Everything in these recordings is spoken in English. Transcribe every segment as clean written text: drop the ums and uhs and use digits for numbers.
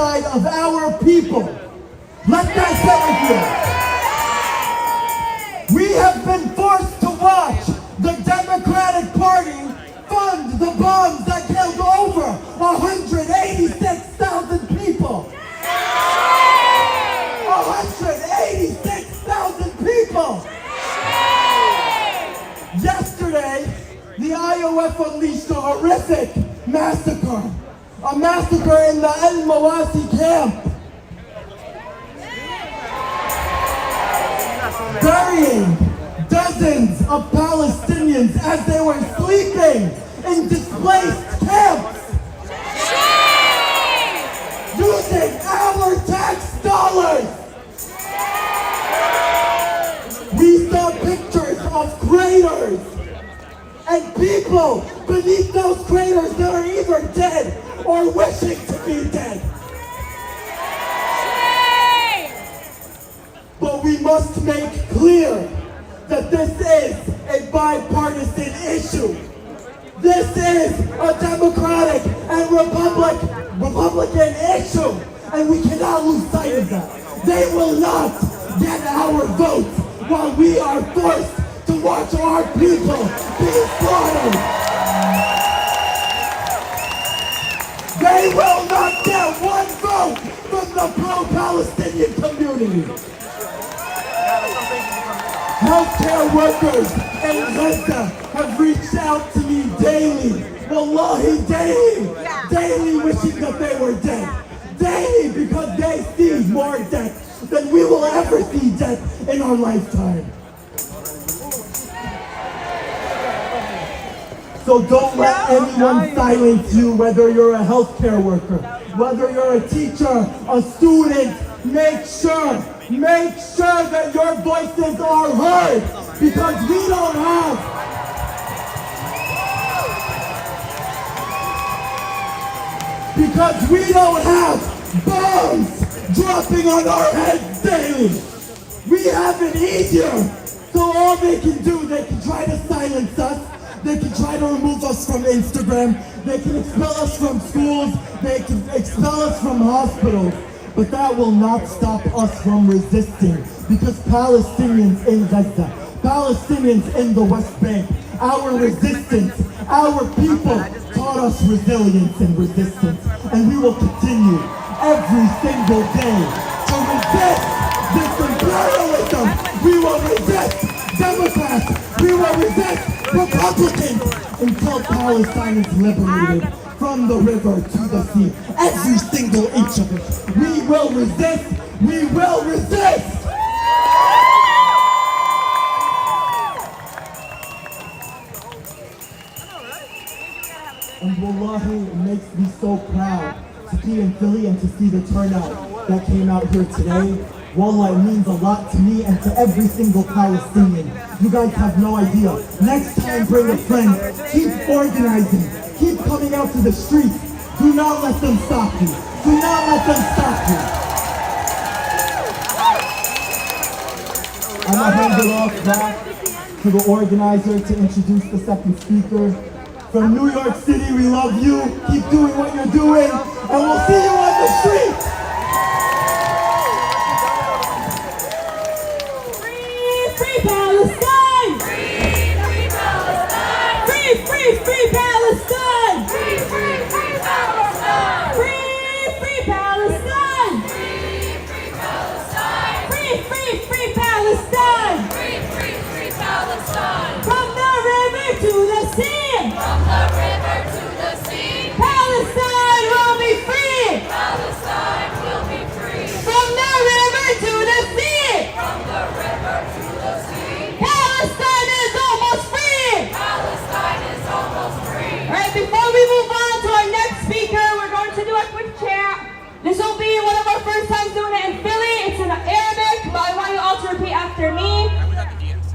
genocide of our people. Let that sit with you. We have been forced to watch the Democratic Party fund the bombs that killed over 186,000 people. 186,000 people. Yesterday, the IOF unleashed a horrific massacre. A massacre in the El Mawasi camp. Burying dozens of Palestinians as they were sleeping in displaced camps. Using our tax dollars. We saw pictures of craters and people beneath those craters that are either dead or wishing to be dead. But we must make clear that this is a bipartisan issue. This is a Democratic and Republican issue, and we cannot lose sight of that. They will not get our votes while we are forced to watch our people be slaughtered. They will not get one vote from the pro-Palestinian community. Healthcare workers in Gaza have reached out to me daily, wallahi daily wishing that they were dead. Daily because they see more death than we will ever see death in our lifetime. So don't let anyone silence you, whether you're a healthcare worker, whether you're a teacher, a student. Make sure that your voices are heard, because we don't have bombs dropping on our heads daily. We have it easier. So all they can do, they can try to silence us. They can try to remove us from Instagram. They can expel us from schools. They can expel us from hospitals. But that will not stop us from resisting, because Palestinians in Gaza, Palestinians in the West Bank, our resistance, our people taught us resilience and resistance. And we will continue every single day to resist this imperialism. We will resist Democrats. We will resist Republicans until Palestine is liberated from the river to the sea. Every single inch of it. We will resist. We will resist. And wallahi, it makes me so proud to be in Philly and to see the turnout that came out here today. Wallah, it means a lot to me and to every single Palestinian. You guys have no idea. Next time, bring a friend. Keep organizing. Keep coming out to the streets. Do not let them stop you. Do not let them stop you. I'm going to hand it off back to the organizer to introduce the second speaker. From New York City, we love you. Keep doing what you're doing, and we'll see you on the streets. Free Palestine! Free Palestine! Free Palestine! Free Palestine! Free Palestine! Free Palestine! Free Palestine! From the river to the sea! From the river to the sea! Palestine will be free! Palestine will be free! From the river to the sea! From the river to the sea! Palestine is almost free! Palestine is almost free! Alright, before we move on to our next speaker, we're going to do a quick chat. This will be one of our first times doing it in Philly. It's in Arabic, but I want you all to repeat after me.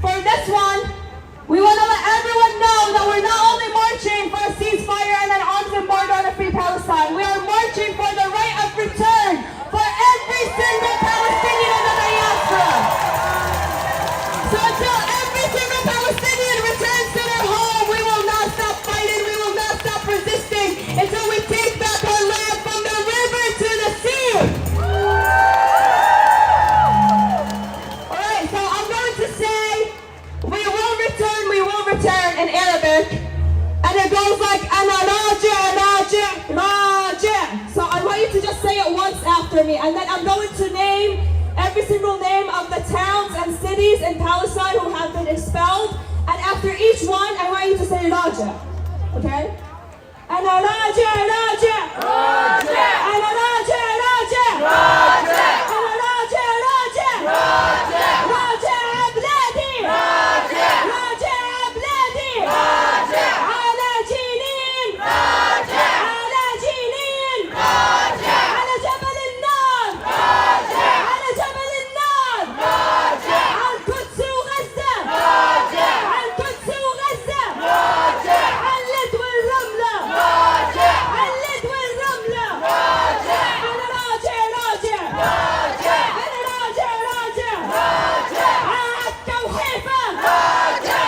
For this one, we want to let everyone know that we're not only marching for a ceasefire and an arms embargo on a free Palestine. We are marching for the right of return for every single Palestinian in the diaspora. So until every single Palestinian returns to their home, we will not stop fighting, we will not stop resisting until we take back our land from the river to the sea. after me. And then I'm going to name every single name of the towns and cities in Palestine who have been expelled. And after each one, I want you to say Raja. Okay? أنا راجع راجع راجع أنا راجع راجع راجع أنا راجع راجع راجع راجع بلادي راجع راجع بلادي راجع على جنين راجع على جنين راجع على جبل النار راجع على جبل النار راجع عن القدس وغزة راجع عن القدس وغزة راجع عن اللد والرملة راجع اللد والرملة راجع أنا راجع راجع راجع أنا راجع راجع راجع عكا وحيفا راجع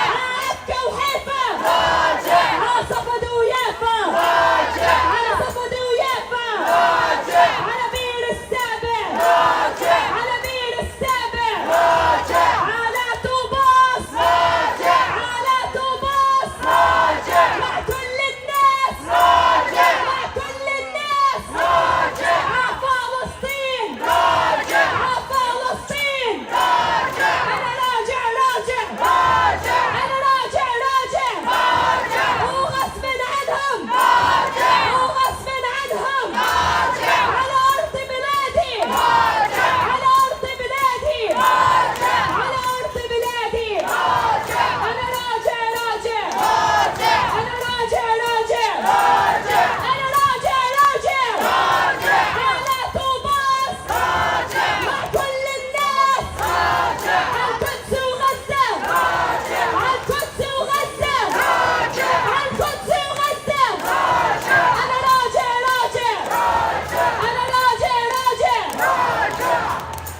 عكا وحيفا راجع على صفد ويافا راجع على صفد ويافا راجع على بير السابع راجع على بير السابع راجع على طوباس راجع على طوباس راجع مع كل الناس راجع مع كل الناس راجع على فلسطين راجع على فلسطين راجع أنا راجع راجع راجع أنا راجع راجع راجع وغصب عنهم راجع وغصب عنهم راجع على أرض بلادي راجع على أرض بلادي راجع على أرض بلادي راجع أنا راجع راجع راجع أنا راجع راجع راجع أنا راجع راجع راجع على طوباس راجع مع كل الناس راجع على القدس وغزة راجع على القدس وغزة راجع على القدس وغزة راجع أنا راجع راجع راجع أنا راجع راجع راجع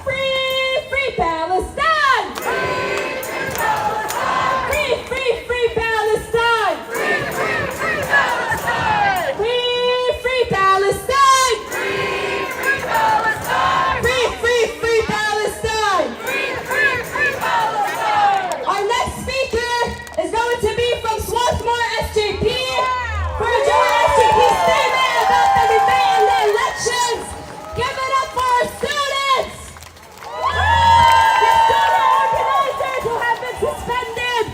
Free free Palestine Free free Palestine Free free free Palestine Free free free Palestine Free free Palestine Free free Palestine Free free free Palestine Free free free Palestine Our next speaker is going to be from Swarthmore SJP for a joint SJP statement about the debate and the elections. Give it up for our students! The student organizers who have been suspended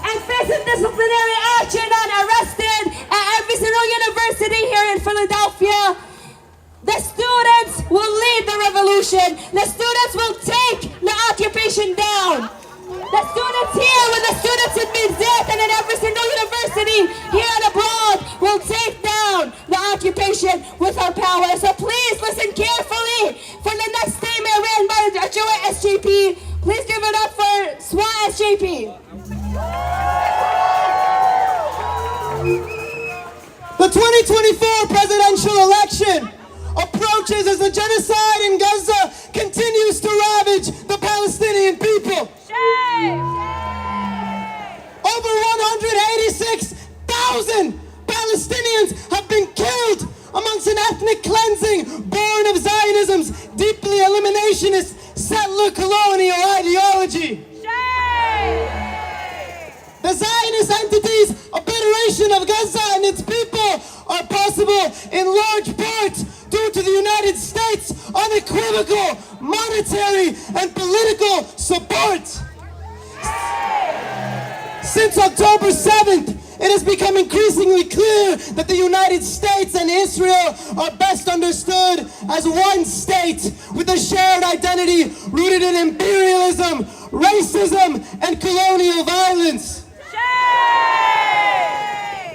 and facing disciplinary action and arrested at every single university here in Philadelphia. The students will lead the revolution. The students will take the occupation down. The students here with the students in Midzet and in every single university here and abroad will take down the occupation with our power. So please listen carefully for the next statement ran by the joint SJP. Please give it up for SWAT SJP. The 2024 presidential election approaches as the genocide in Gaza continues to ravage the Palestinian people. Over 186,000 Palestinians have been killed amongst an ethnic cleansing born of Zionism's deeply eliminationist settler colonial ideology. The Zionist entity's obliteration of Gaza and its people are possible in large part due to the United States' unequivocal monetary and political support. Since October 7th, it has become increasingly clear that the United States and Israel are best understood as one state with a shared identity rooted in imperialism, racism, and colonial violence.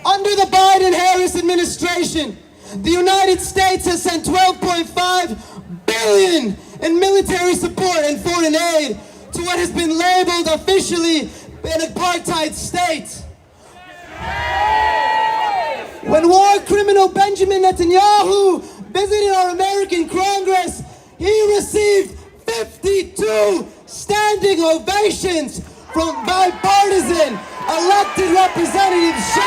Under the Biden-Harris administration, the United States has sent $12.5 billion in military support and foreign aid to what has been labeled officially an apartheid state. When war criminal Benjamin Netanyahu visited our American Congress, he received 52 standing ovations from bipartisan elected representatives.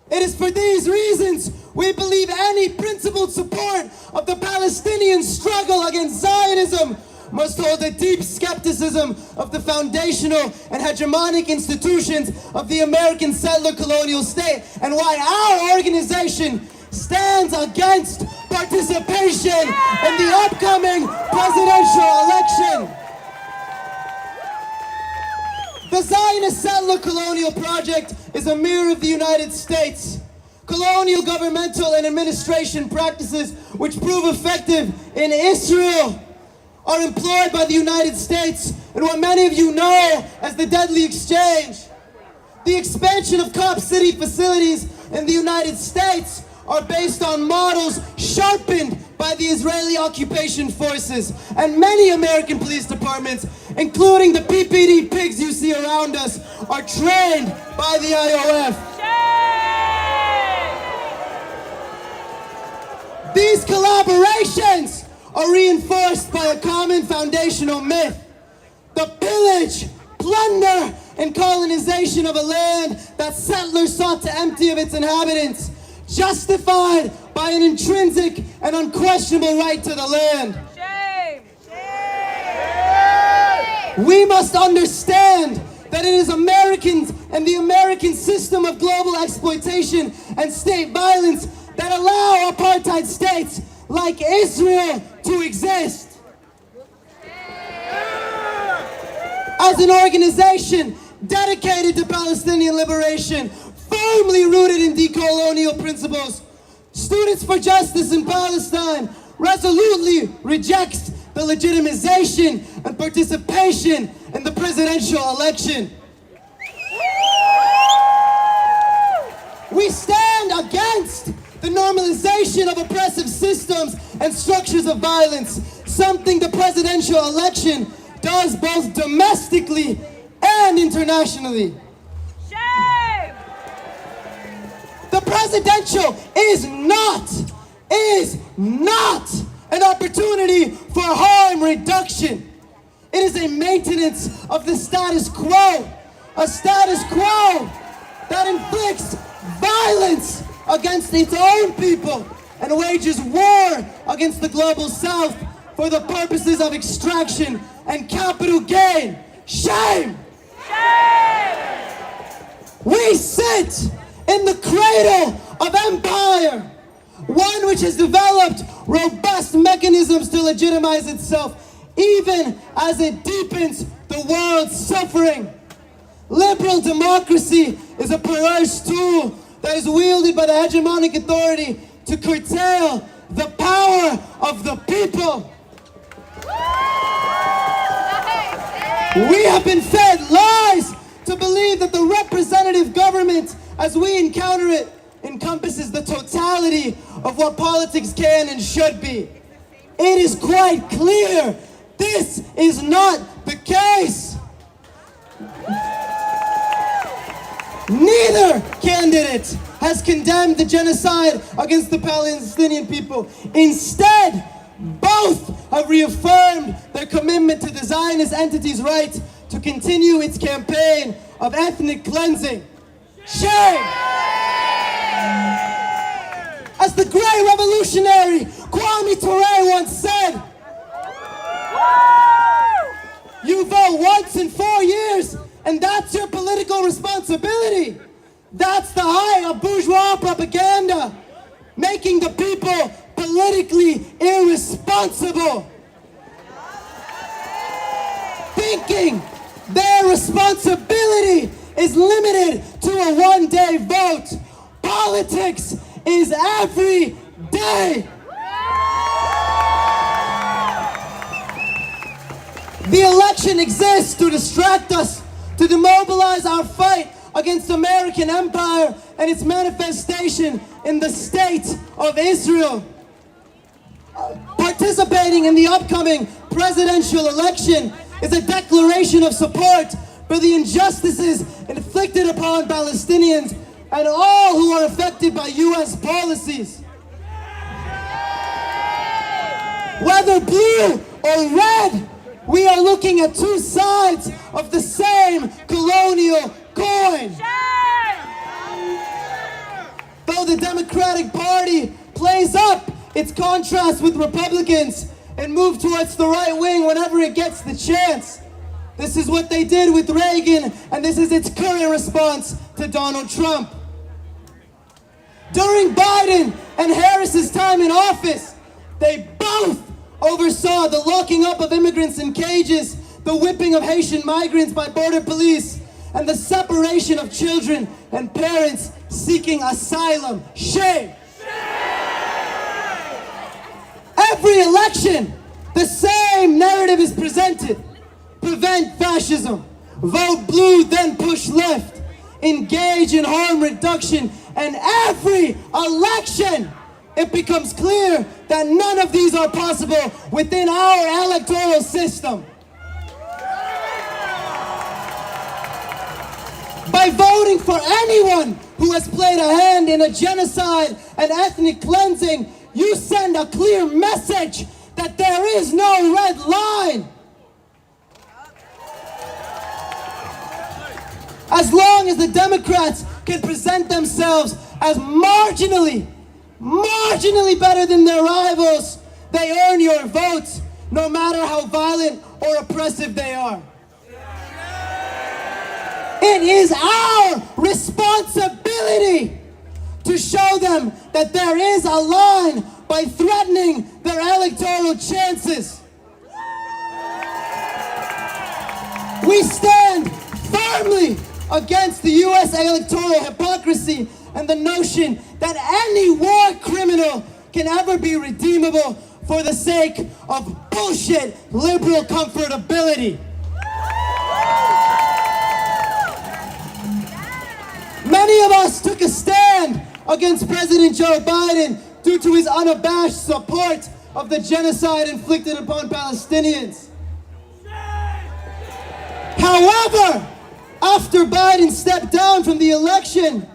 It is for these reasons we believe any principled support of the Palestinian struggle against Zionism must hold a deep skepticism of the foundational and hegemonic institutions of the American settler colonial state, and why our organization stands against participation in the upcoming presidential election. The Zionist settler colonial project is a mirror of the United States. Colonial governmental and administration practices which prove effective in Israel are employed by the United States in what many of you know as the deadly exchange. The expansion of cop city facilities in the United States are based on models sharpened by the Israeli occupation forces, and many American police departments, including the PPD pigs you see around us, are trained by the IOF. These collaborations are reinforced by a common foundational myth: the pillage, plunder, and colonization of a land that settlers sought to empty of its inhabitants, justified by an intrinsic and unquestionable right to the land. Shame! We must understand that it is Americans and the American system of global exploitation and state violence that allow apartheid states like Israel to exist. As an organization dedicated to Palestinian liberation, firmly rooted in decolonial principles, Students for Justice in Palestine resolutely rejects the legitimization and participation in the presidential election. We stand against the normalization of oppressive systems and structures of violence, something the presidential election does both domestically and internationally. Shame! The presidential is not an opportunity for harm reduction. It is a maintenance of the status quo, a status quo that inflicts violence against its own people and wages war against the global south for the purposes of extraction and capital gain. Shame! Shame! We sit in the cradle of empire, one which has developed robust mechanisms to legitimize itself, even as it deepens the world's suffering. Liberal democracy is a perverse tool that is wielded by the hegemonic authority to curtail the power of the people. We have been fed lies to believe that the representative government, as we encounter it, encompasses the totality of what politics can and should be. It is quite clear this is not the case. Neither candidate has condemned the genocide against the Palestinian people. Instead, both have reaffirmed their commitment to the Zionist entity's right to continue its campaign of ethnic cleansing. Shame! As the great revolutionary Kwame Ture once said, you vote once in 4 years, and that's your political responsibility. That's the height of bourgeois propaganda, making the people politically irresponsible, thinking their responsibility is limited to a one-day vote. Politics is every day. The election exists to distract us, to demobilize our fight against American empire and its manifestation in the state of Israel. Participating in the upcoming presidential election is a declaration of support for the injustices inflicted upon Palestinians and all who are affected by U.S. policies. Whether blue or red, we are looking at two sides of the same colonial coin. Though the Democratic Party plays up its contrast with Republicans and moves towards the right wing whenever it gets the chance. This is what they did with Reagan, and this is its current response to Donald Trump. During Biden and Harris's time in office, they both oversaw the locking up of immigrants in cages, the whipping of Haitian migrants by border police, and the separation of children and parents seeking asylum. Shame! Every election, the same narrative is presented. Prevent fascism. Vote blue, then push left. Engage in harm reduction. And every election, it becomes clear that none of these are possible within our electoral system. By voting for anyone who has played a hand in a genocide and ethnic cleansing, you send a clear message that there is no red line. As long as the Democrats can present themselves as marginally better than their rivals, they earn your votes, no matter how violent or oppressive they are. It is our responsibility to show them that there is a line by threatening their electoral chances. We stand firmly against the U.S. electoral hypocrisy and the notion that any war criminal can ever be redeemable for the sake of bullshit liberal comfortability. Many of us took a stand against President Joe Biden due to his unabashed support of the genocide inflicted upon Palestinians. However, after Biden stepped down from the election,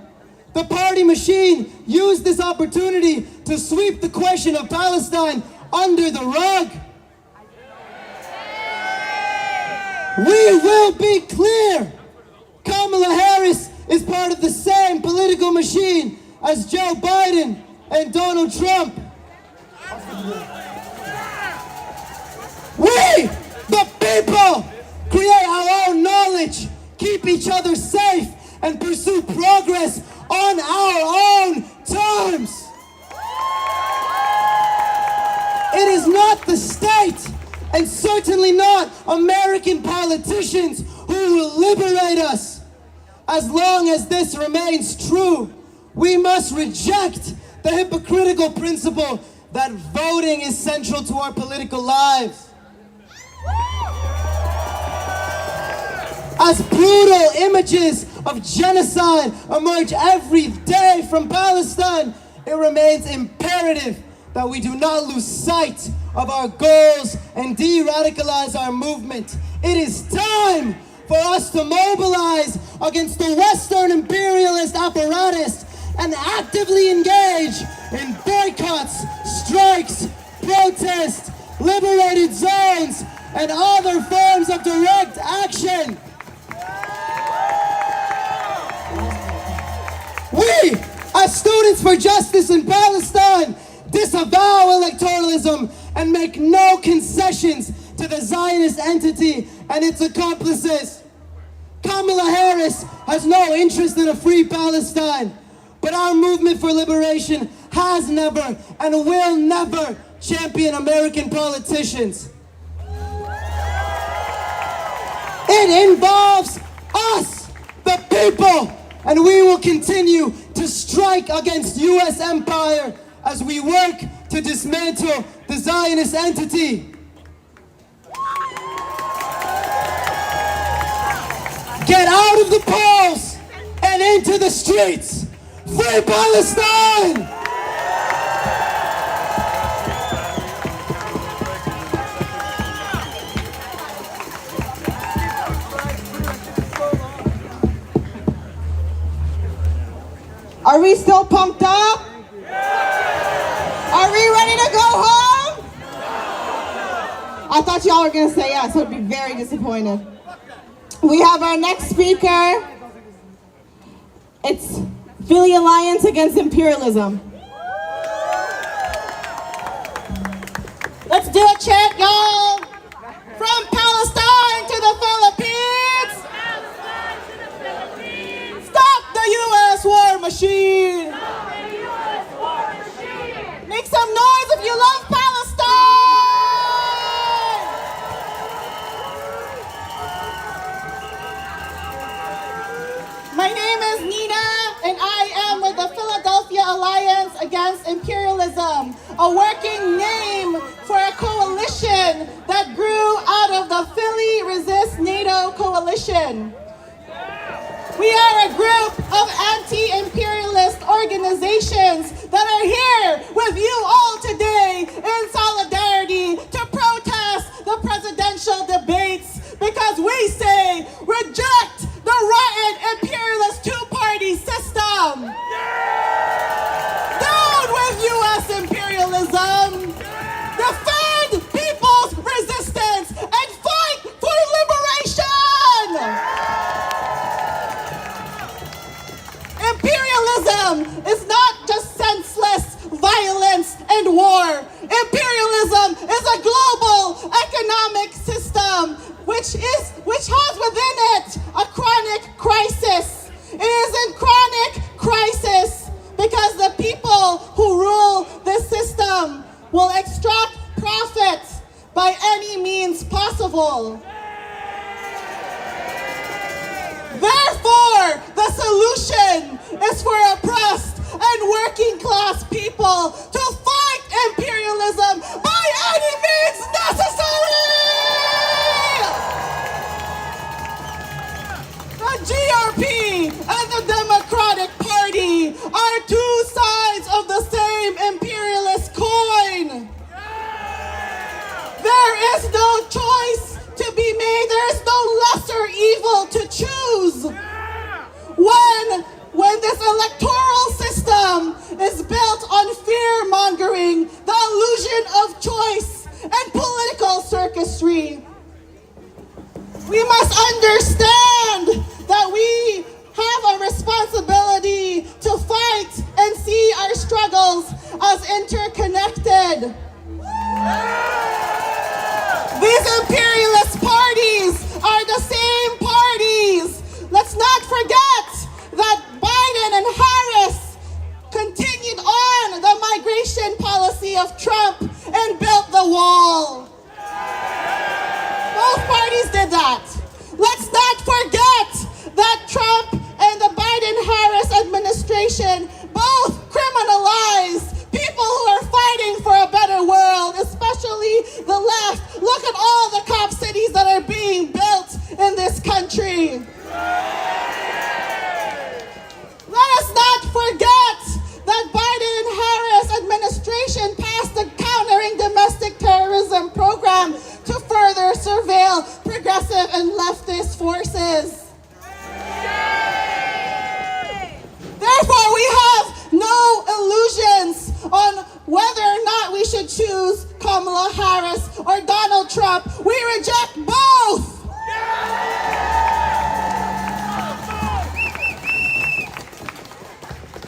the party machine used this opportunity to sweep the question of Palestine under the rug. We will be clear. Kamala Harris is part of the same political machine as Joe Biden and Donald Trump. We, the people, create our own knowledge, keep each other safe, and pursue progress on our own terms. It is not the state, and certainly not American politicians, who will liberate us. As long as this remains true, we must reject the hypocritical principle that voting is central to our political lives. As brutal images of genocide emerge every day from Palestine, it remains imperative that we do not lose sight of our goals and de-radicalize our movement. It is time for us to mobilize against the Western imperialist apparatus and actively engage in boycotts, strikes, protests, liberated zones, and other forms of direct action. We, as Students for Justice in Palestine, disavow electoralism and make no concessions to the Zionist entity and its accomplices. Kamala Harris has no interest in a free Palestine, but our movement for liberation has never and will never champion American politicians. It involves us, the people, and we will continue to strike against U.S. empire as we work to dismantle the Zionist entity. Get out of the polls and into the streets. Free Palestine! Are we still pumped up? Are we ready to go home? I thought y'all were going to say yes, so I'd be very disappointed. We have our next speaker. It's Philly Alliance Against Imperialism. Let's do a chant, y'all. From Palestine to the Philippines. Palestine to the Philippines. Stop the U.S. war machine. Stop the U.S. war machine. Against Imperialism, a working name for a coalition that grew out of the Philly Resist NATO coalition. We are a group of anti-imperialist organizations that are here with you all today in solidarity to protest the presidential debates because we say reject the rotten imperialist two-party system. Down with U.S. imperialism. Defend people's resistance and fight for liberation. Imperialism is not just senseless violence and war. Imperialism is a global economic system which has within it a chronic crisis. It is in chronic crisis because the people who rule this system will extract profits by any means possible. Therefore, the solution is for oppressed and working class people to fight imperialism by any means necessary! The GRP and the Democratic Party are two sides of the same imperialist coin. There is no choice to be made. There is no lesser evil to choose. When this electoral system is built on fear-mongering, the illusion of choice, and political circusry. We must understand that we have a responsibility to fight and see our struggles as interconnected. These imperialist parties are the same parties. Let's not forget that Biden and Harris continued on the migration policy of Trump and built the wall. Both parties did that. Let's not forget that Trump and the Biden-Harris administration both criminalized people who are fighting for a better world, especially the left. Look at all the cop cities that are being built in this country. Let us not forget that Biden and Harris administration passed the Countering Domestic Terrorism program to further surveil progressive and leftist forces. Therefore, we have no illusions on whether or not we should choose Kamala Harris or Donald Trump. We reject both.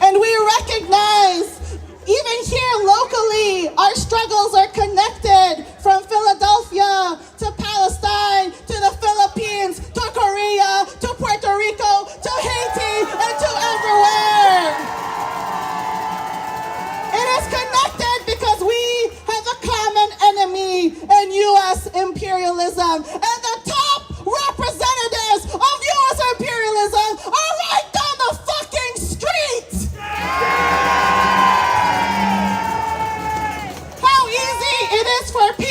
And we recognize, even here locally, our struggles are connected from Philadelphia to Palestine, to the Philippines, to Korea, to Puerto Rico, to Haiti, and to everywhere. It is connected because we have a common enemy in U.S. imperialism. And the top representatives of U.S. imperialism are right down the fucking street. How easy it is for people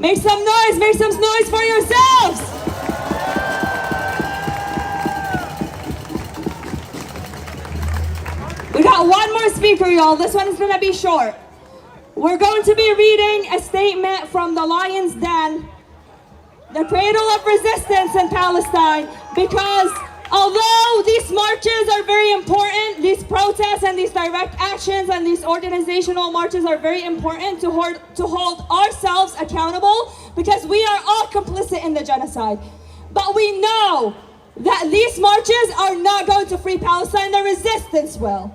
Make some noise for yourselves. We got one more speaker, y'all. This one is gonna be short. We're going to be reading a statement from the Lion's Den, the cradle of resistance in Palestine, because although these marches are very important, these protests and these direct actions and these organizational marches are very important to hold ourselves accountable, because we are all complicit in the genocide. But we know that these marches are not going to free Palestine, the resistance will.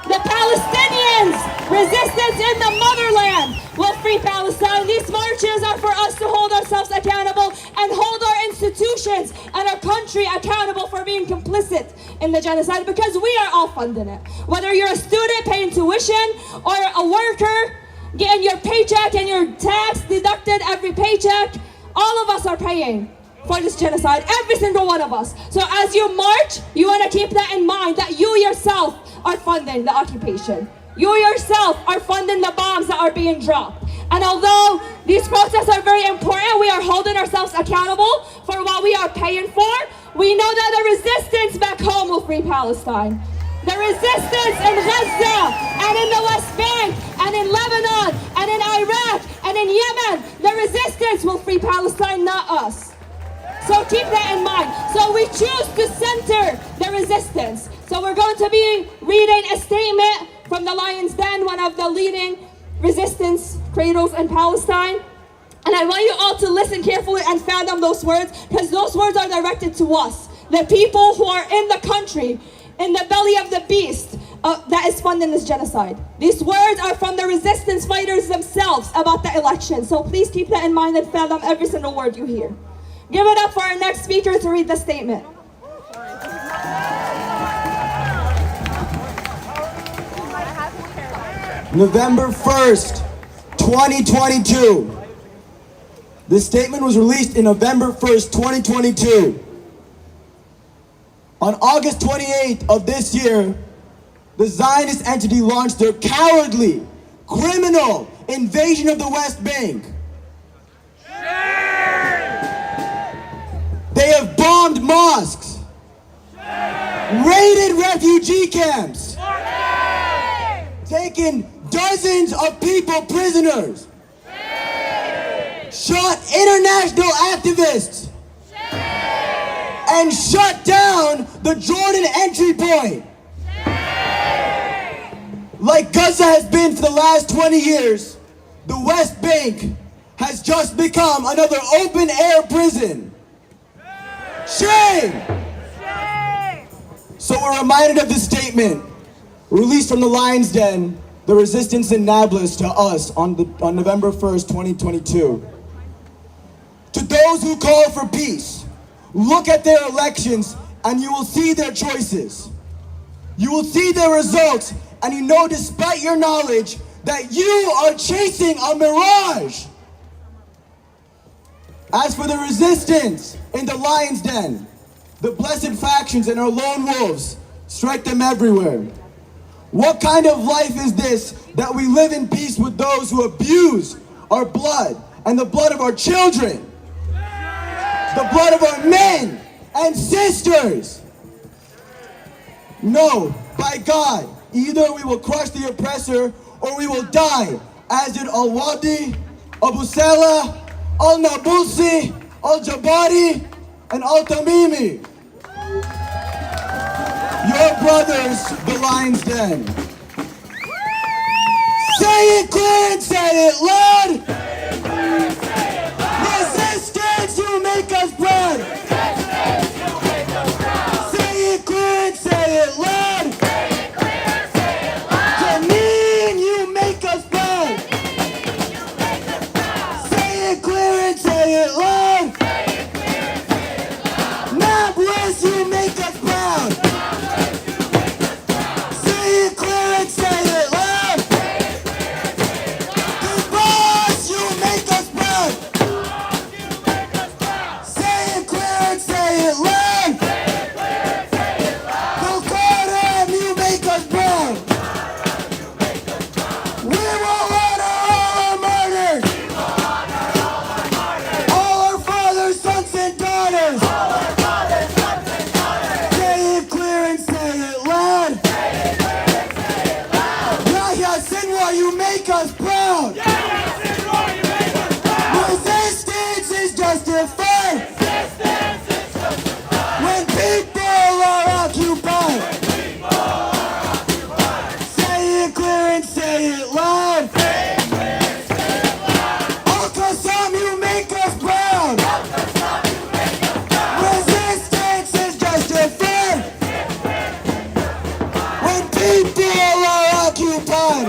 The Palestinians' resistance in the motherland will free Palestine. These marches are for us to hold ourselves accountable and hold our institutions and our country accountable for being complicit in the genocide, because we are all funding it. Whether you're a student paying tuition or a worker getting your paycheck and your tax deducted every paycheck, all of us are paying for this genocide, every single one of us. So as you march, you want to keep that in mind, that you yourself are funding the occupation. You yourself are funding the bombs that are being dropped. And although these protests are very important, we are holding ourselves accountable for what we are paying for. We know that the resistance back home will free Palestine. The resistance in Gaza and in the West Bank and in Lebanon and in Iraq and in Yemen, the resistance will free Palestine, not us. So keep that in mind. So we choose to center the resistance. So we're going to be reading a statement from the Lion's Den, one of the leading resistance cradles in Palestine. And I want you all to listen carefully and fathom those words, because those words are directed to us, the people who are in the country, in the belly of the beast that is funding this genocide. These words are from the resistance fighters themselves about the election. So please keep that in mind and fathom every single word you hear. Give it up for our next speaker to read the statement. November 1st, 2022. This statement was released in November 1st, 2022. On August 28th of this year, the Zionist entity launched their cowardly, criminal invasion of the West Bank. They have bombed mosques, raided refugee camps, taken dozens of people prisoners, shot international activists, and shut down the Jordan entry point. Like Gaza has been for the last 20 years, the West Bank has just become another open-air prison. Shame! So we're reminded of this statement, released from the Lion's Den, the resistance in Nablus, to us on November 1st, 2022. To those who call for peace, look at their elections and you will see their choices. You will see their results, and you know, despite your knowledge, that you are chasing a mirage. As for the resistance in the Lion's Den, the blessed factions and our lone wolves strike them everywhere. What kind of life is this, that we live in peace with those who abuse our blood and the blood of our children, the blood of our men and sisters? No, by God, either we will crush the oppressor or we will die, as did Al-Wadi, Abu Salah, Al-Nabulsi, Al-Jabari, and Al-Tamimi. Your brothers, the Lion's Den. Say it clear and say it loud. Resistance, you make us proud. Say it clear and say it loud. Janine, you make us proud. Say it clear and say it loud. Nablus, you make us proud. Say it clear and say it loud. The boss, you make us proud. Resistance is justified. When people are occupied. Say it clear and say it loud. Al-Qassam, you make us proud. Resistance is justified. When people are occupied.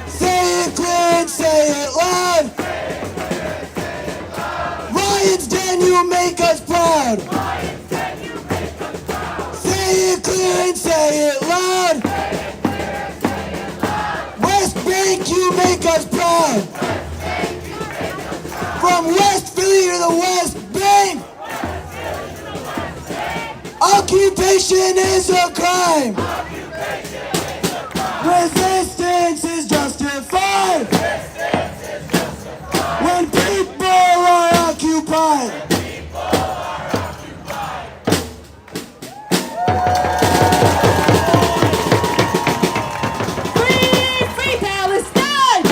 Say it clear and say it loud. Lions Den, you make us proud. Say it clear and say it loud. West Bank, you make us proud. From West Philly to the West Bank. Occupation is a crime. Resistance is justified. When people are occupied. Free Palestine!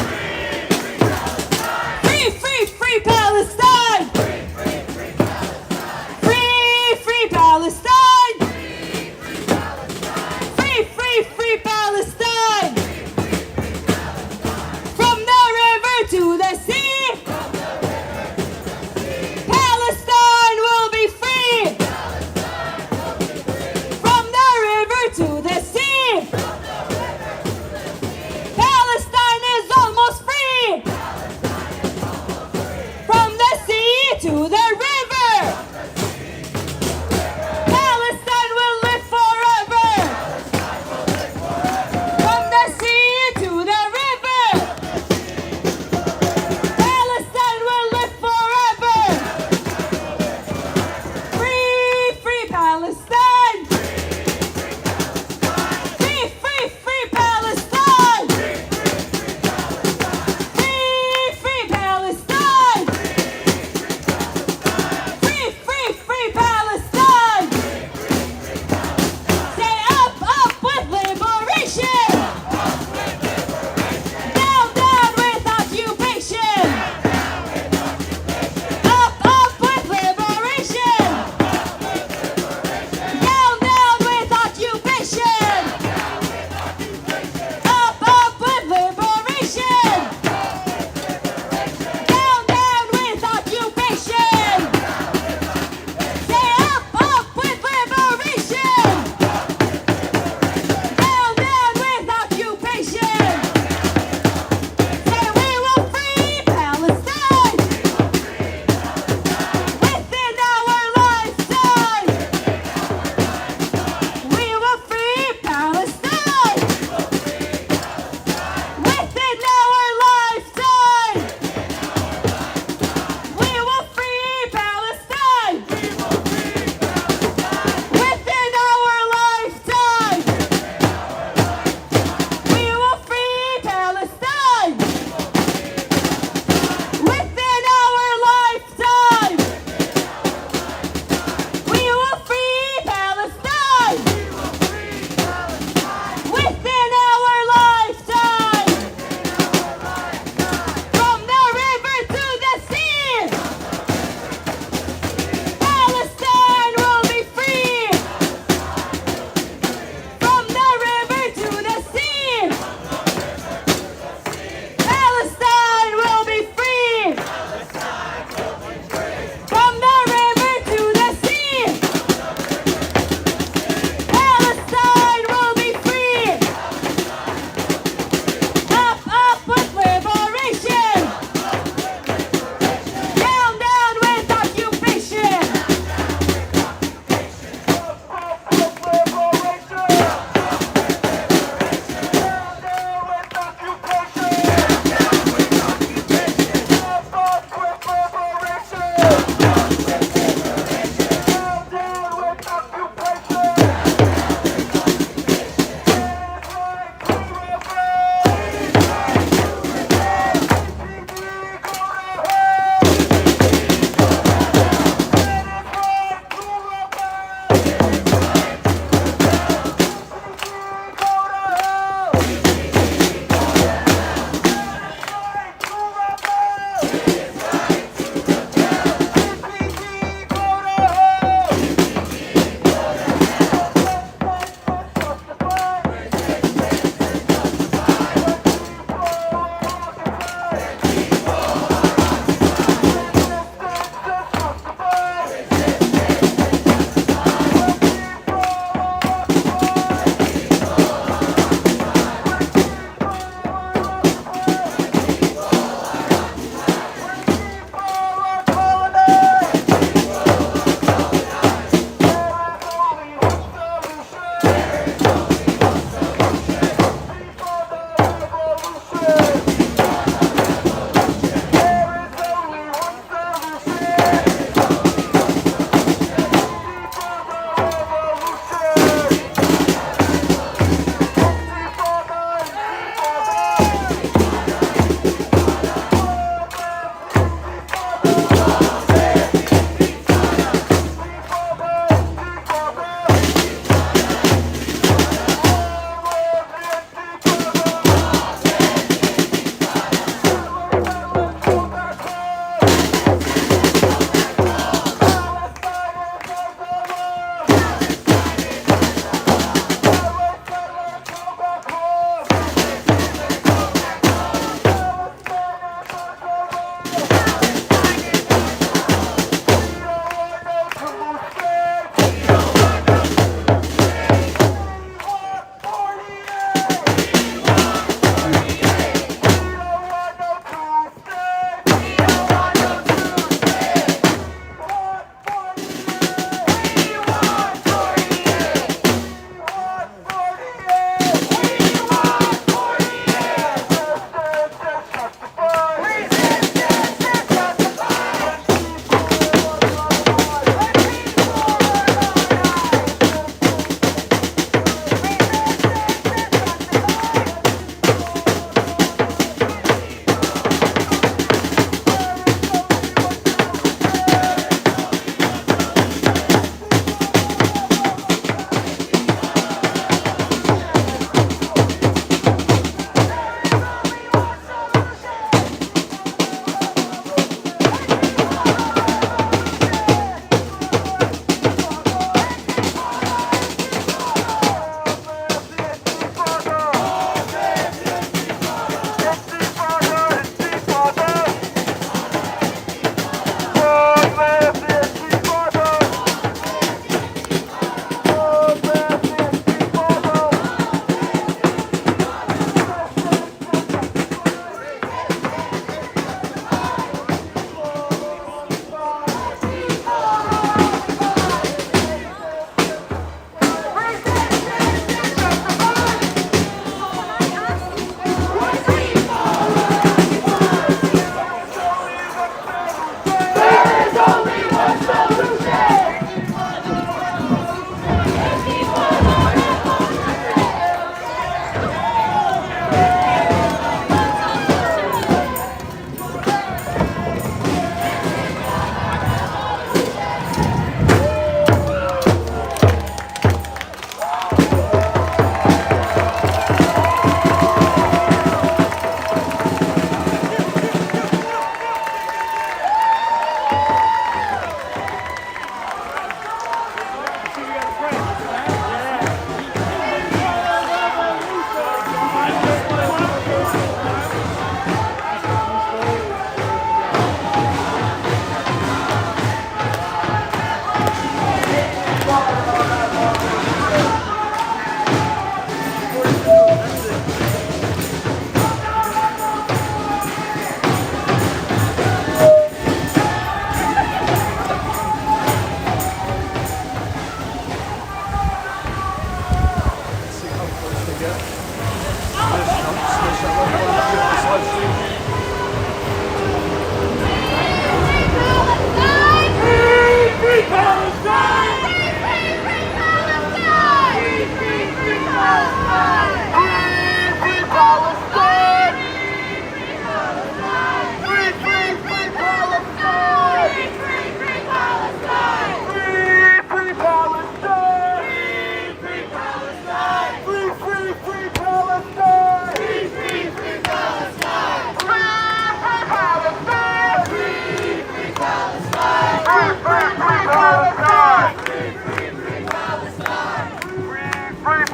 Free Palestine! Free Palestine!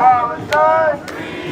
Palestine!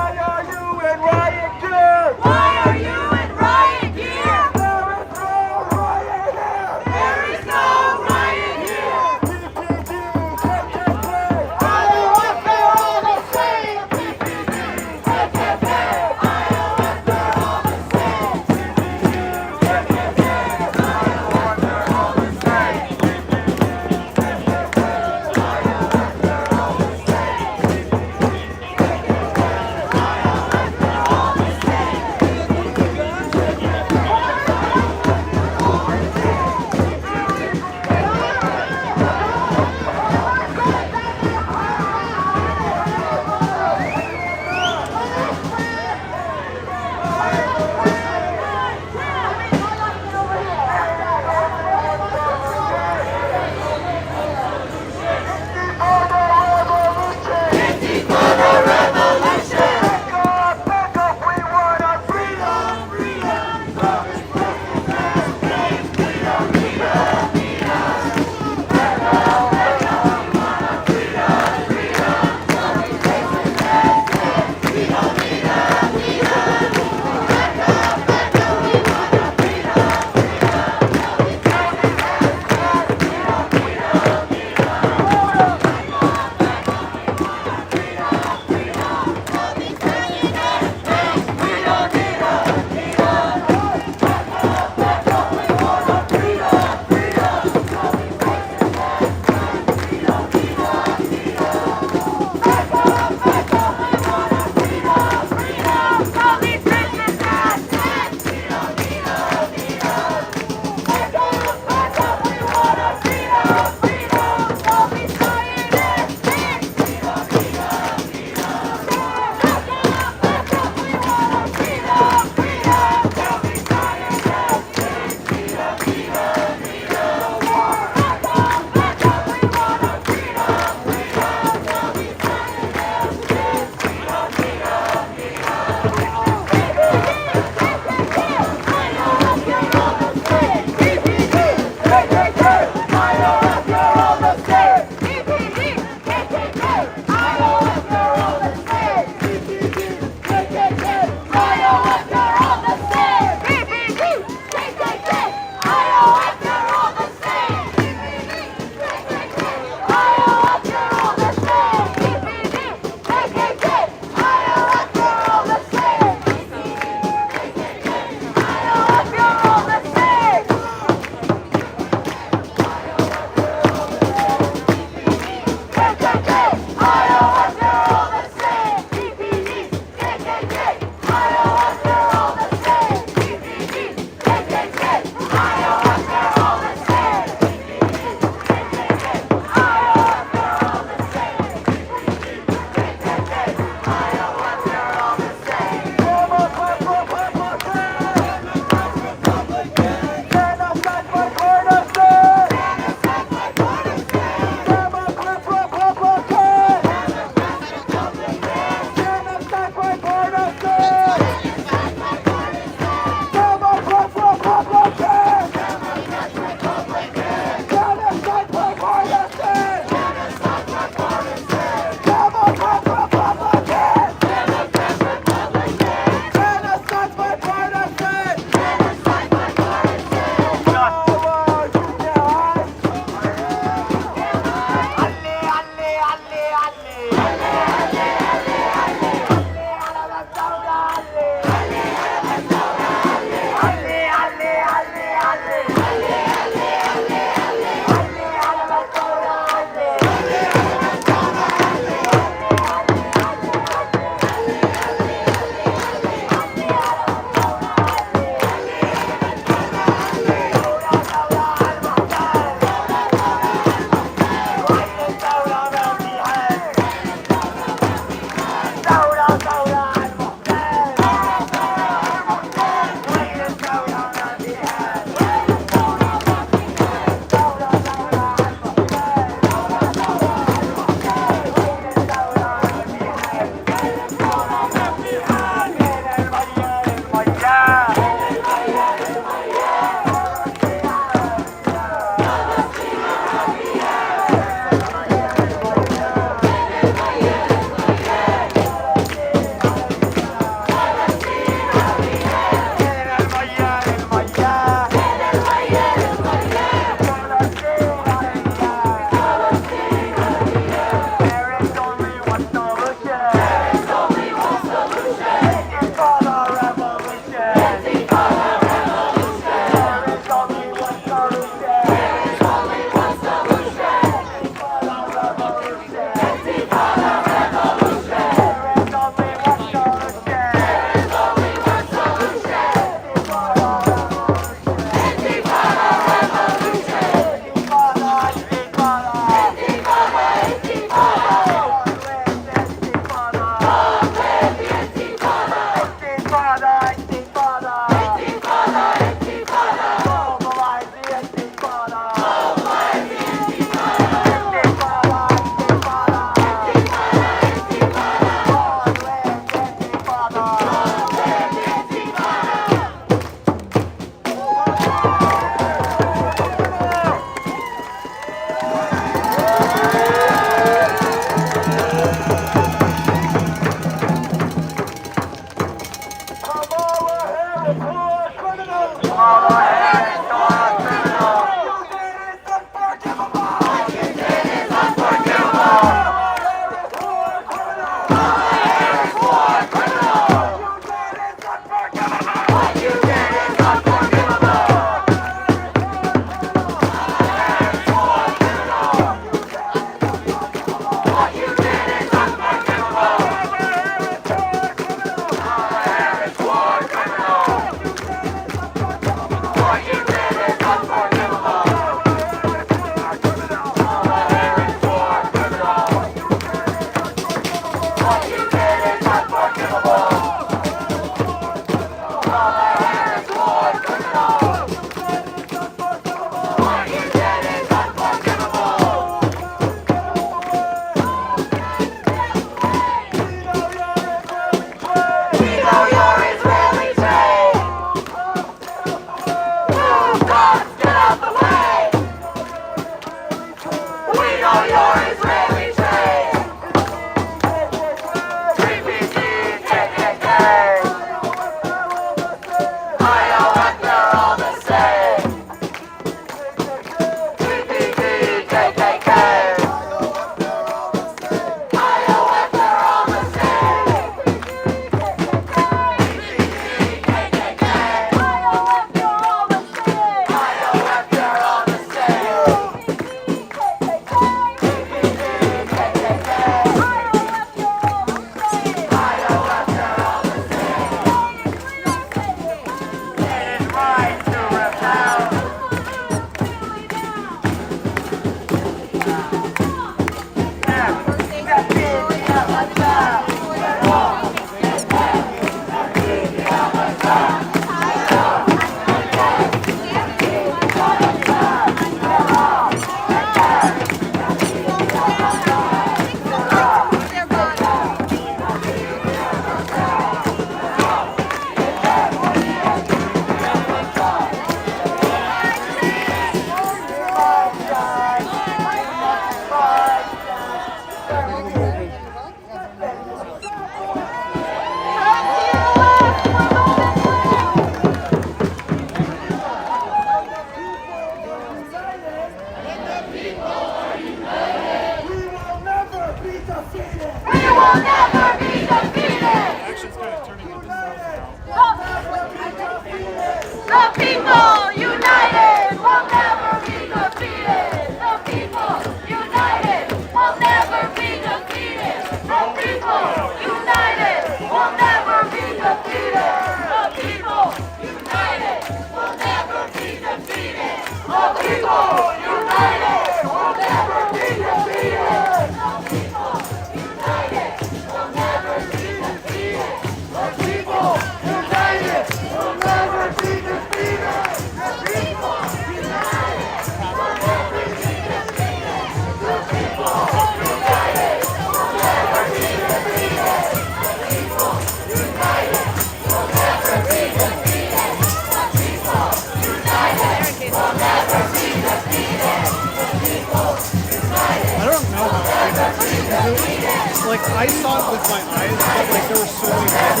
Like, I saw it with my eyes, but like there were so many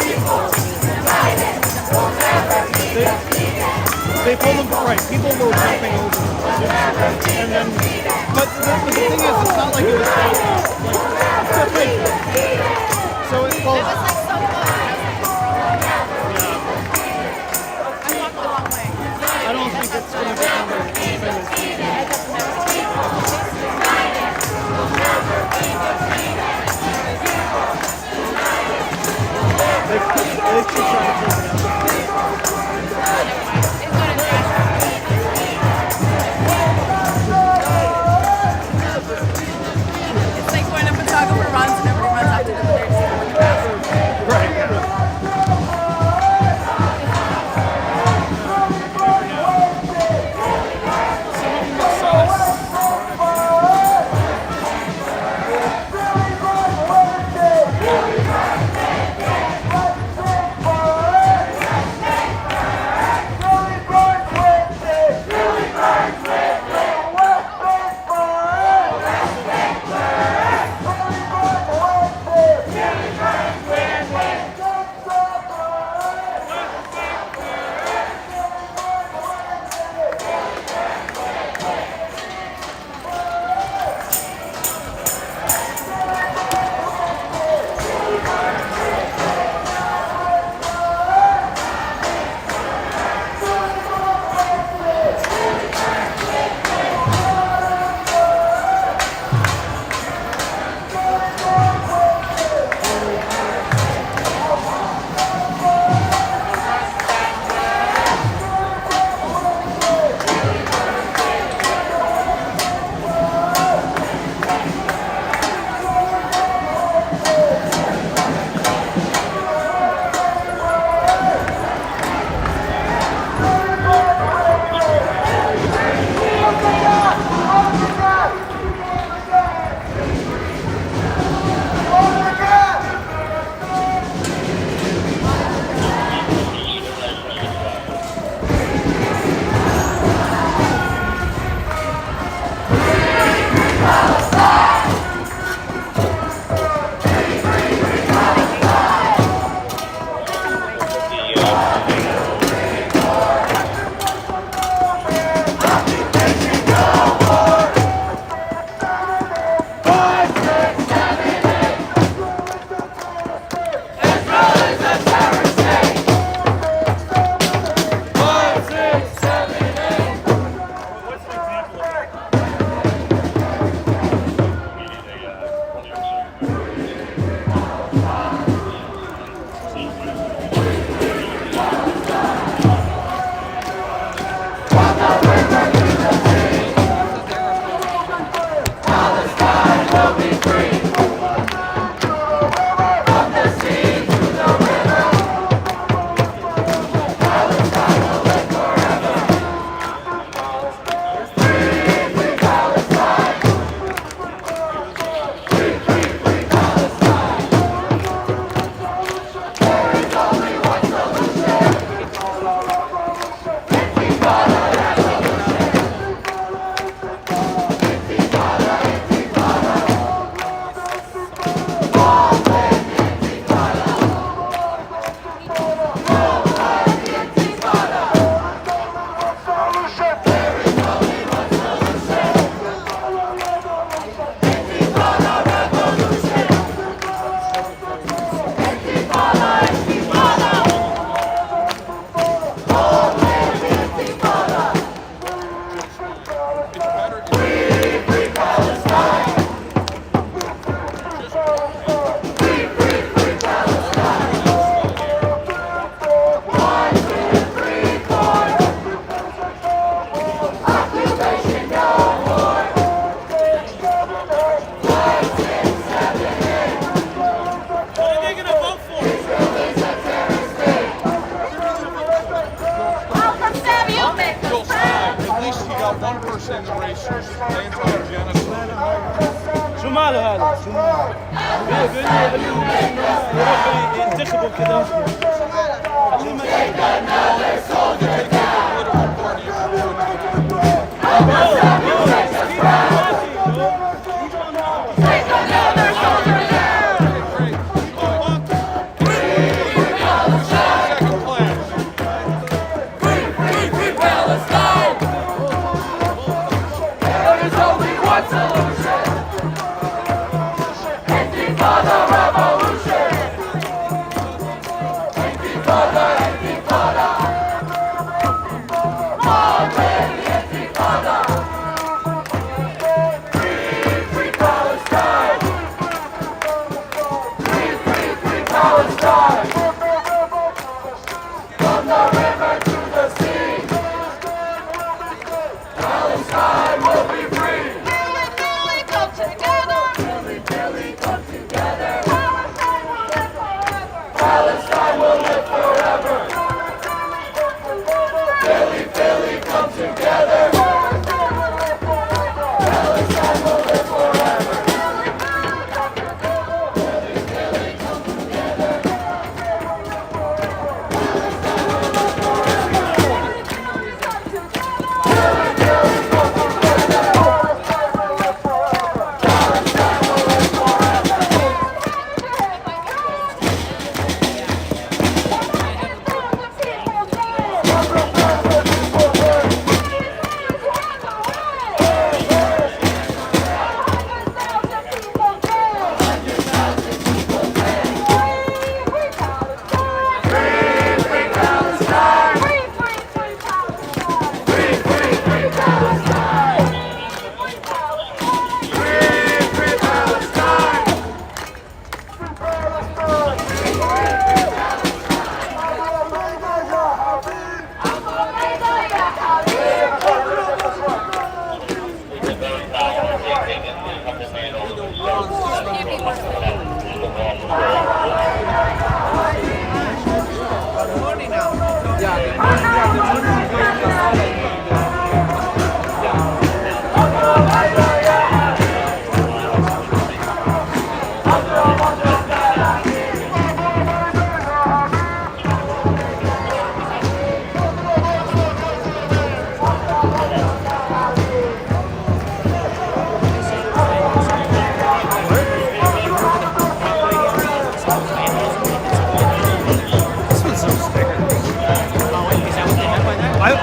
people who were not even they pulled them right. People were jumping over them. And then, but the thing is, it's not like it was like so it's called. It was like so close. I walked the wrong way. I don't think it's going to become a famous thing. They keep trying to take it It's like when a photographer runs and everybody runs after them and they're just going fast. right. شو ماله هذا؟ شو ماله؟ ينتخبوا كذا عشان ما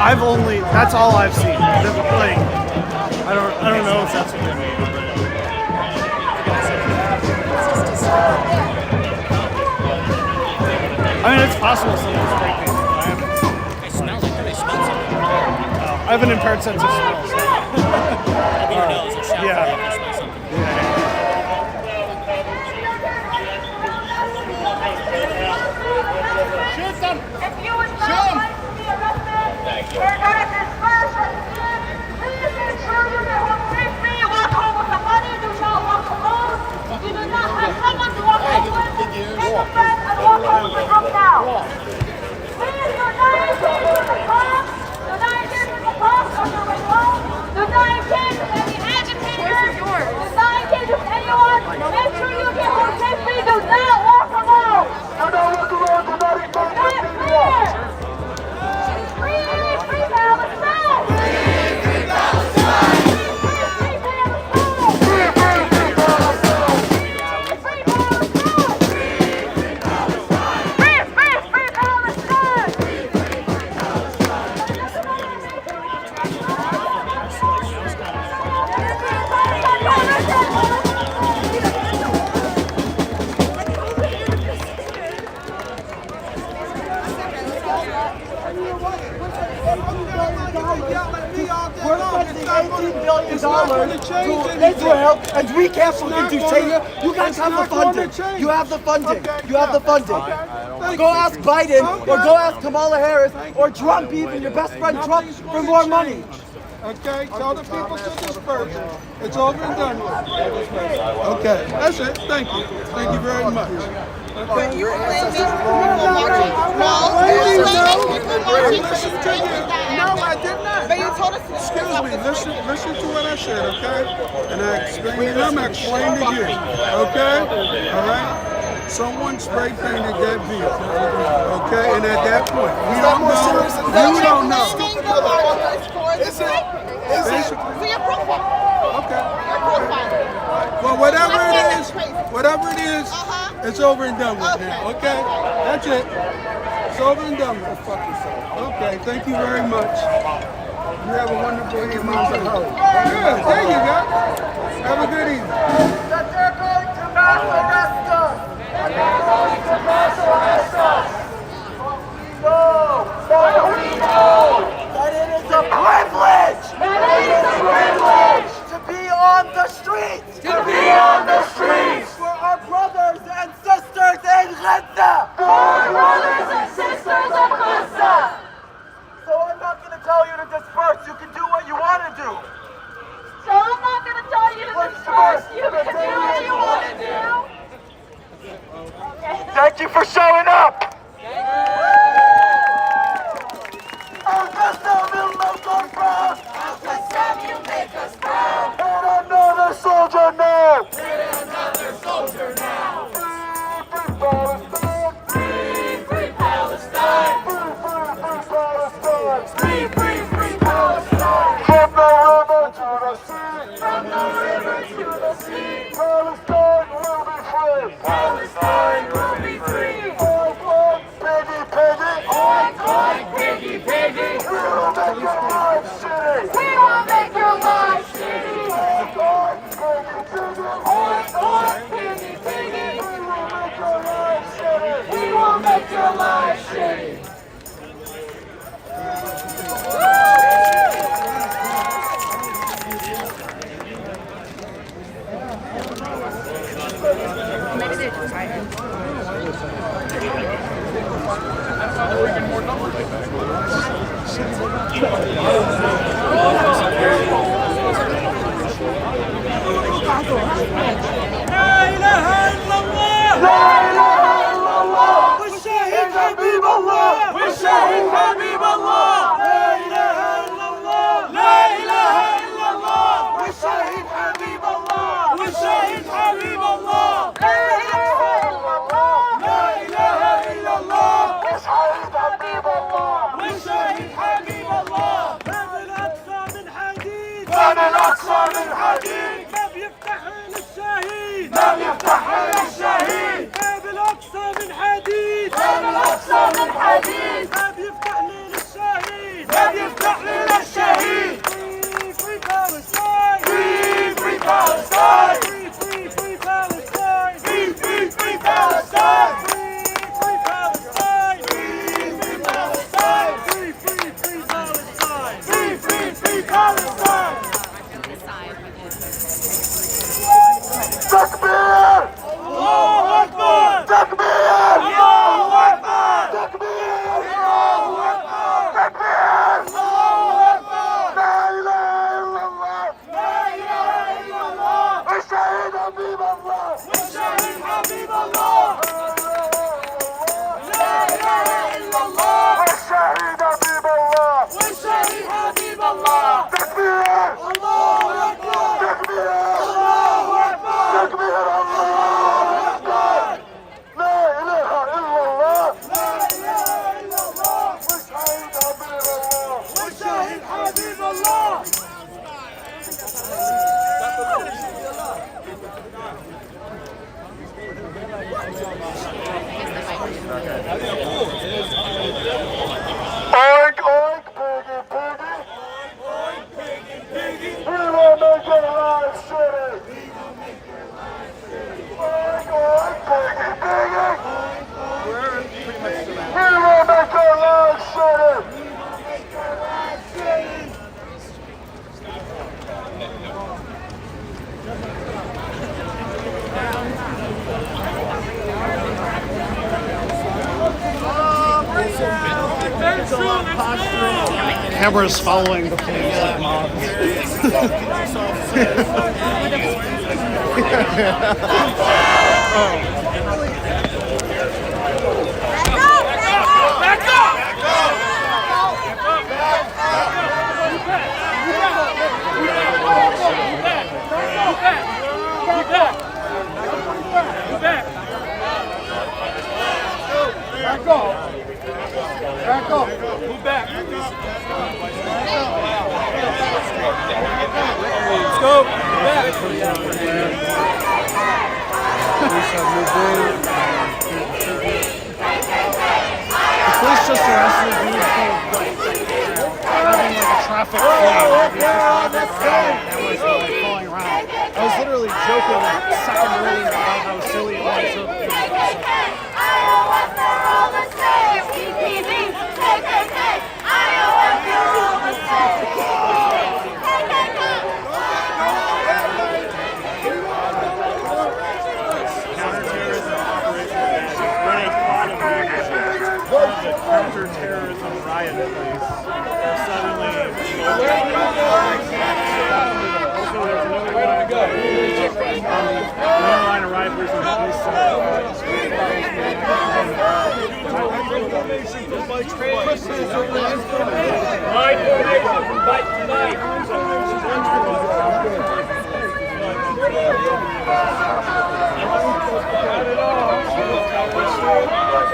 I've only, that's all I've seen. Like, I don't know if that's what they mean. I mean, it's possible someone's faking. They smell like they smell something. I have an impaired sense of smell. So. Open your nose and shout Yeah. if you smell something. Shoot them! If you would Shoot not 'em! like to be arrested, we're going to disperse at the end. Please ensure you get home safely. Walk home with the money. Do not walk alone. You do not have someone to walk home with. Take a friend and walk home with the group now. Please do not engage with the cops. Do not engage with the cops on your way home. Do not engage with any agitators. Do not engage with anyone. Make sure you get home safely. Do not walk alone. Free Palestine! Free Palestine! Free Palestine! Free Palestine! Free Palestine! Free Palestine! We're spending $18 billion to Israel, and we can't fucking do Syria. You guys have the funding. You have the funding. You have the funding. Go ask Biden, or go ask Kamala Harris, or Trump, even your best friend Trump, for more money. Okay, tell the people to disperse. It's over and done with. Okay, that's it. Thank you. Thank you very much. But you claim these people marching. No, you're claiming people marching for the statement that No, I did not. But you told us to Excuse me, listen to what I said, okay? And I explained to them, I explained to you, okay? All right? Someone spray painted that vehicle, okay? And at that point, we don't know. You don't know. claiming the marchers for the statement. So you're profiling. Okay. You're profiling. Well, I think that's whatever it is, it's over and done with now, okay? That's it. It's over and done with. Okay, thank you very much. You have a wonderful evening. Good, there you go. Have a good evening. That they're going to mass arrest Thank you for showing up. Soldier now! Another soldier now! Free, free Palestine! Free, free, free Palestine! From the river to the sea! From the river to the sea! Palestine will be free! Palestine will be free! Oink, oink, piggy, piggy! Oink, oink, piggy, piggy! We will make your life shitty! We will make your life shitty! Oink, oink! We will make your life shitty. والشهيد حبيب الله والشهيد حبيب الله لا إله إلا الله لا إله إلا الله والشهيد حبيب الله والشهيد حبيب الله لا إله إلا الله لا إله إلا الله والشهيد حبيب الله والشهيد حبيب الله باب الأقصى من حديد باب الأقصى من حديد باب يفتح للشهيد باب يفتح للشهيد باب الأقصى من حديد باب الأقصى من حديد باب يفتح للشهيد باب يفتح للشهيد Free Palestine Free Free Palestine Free Free Free Palestine Free Free Free Palestine Free Free Palestine Free Free Palestine Free Free Free Palestine Free Free Free Palestine Takbir! Allahu Akbar! Takbir! Allahu Akbar! Takbir! Allahu Akbar! Takbir! Allahu Akbar! La ilaha illallah! La ilaha illallah! والشهيد حبيب الله! والشهيد حبيب الله! لا إله إلا الله! والشهيد حبيب الله! والشهيد حبيب الله! تكبير! الله أكبر! تكبير! الله أكبر! تكبير! الله أكبر! لا إله إلا الله! لا إله إلا الله! والشهيد حبيب الله! والشهيد حبيب الله! Oink, oink, piggy, piggy. Oink, piggy, piggy. We will make your life shitty. Oink, oink, piggy, piggy. We will make your life shitty. Cameras following the flames like mobs. Back up. Move back. Let's go. Back. The police just arrested a dude for having like a traffic flame. That was like falling around. I was literally joking a second earlier about how silly it was. Counter-terrorism riot place. Suddenly, also there's another guy. line of rifles and police.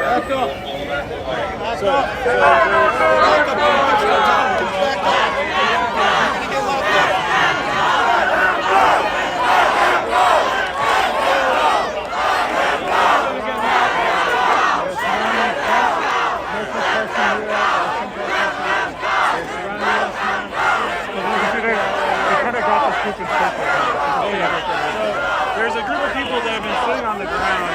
Back up. There's a group of people that have been sitting on the ground.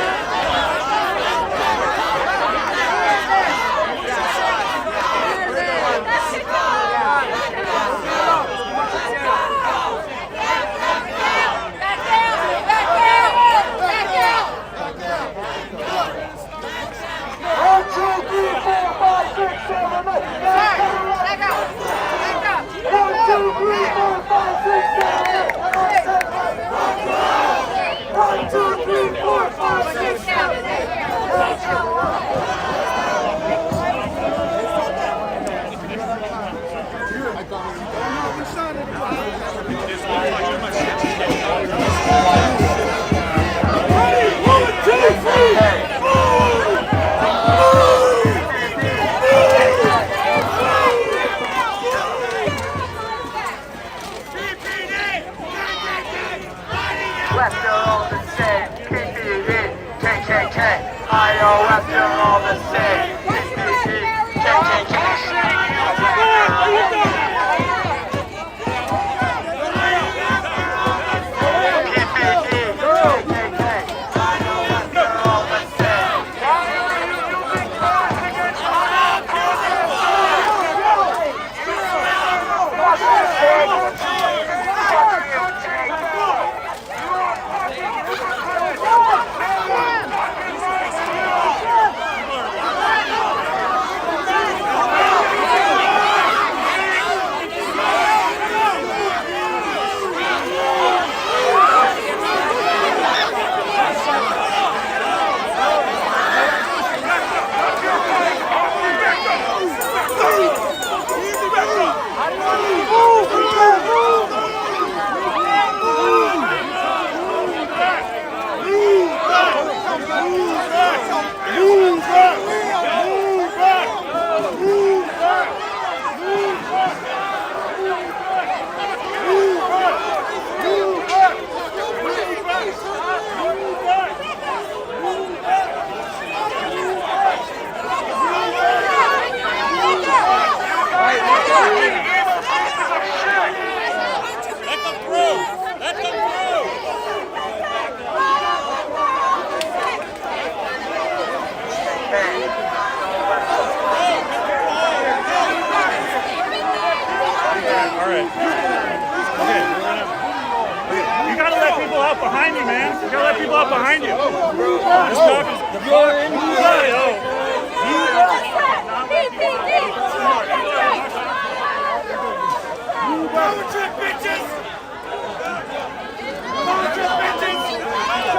Behind you, man. You gotta let people out behind you. Show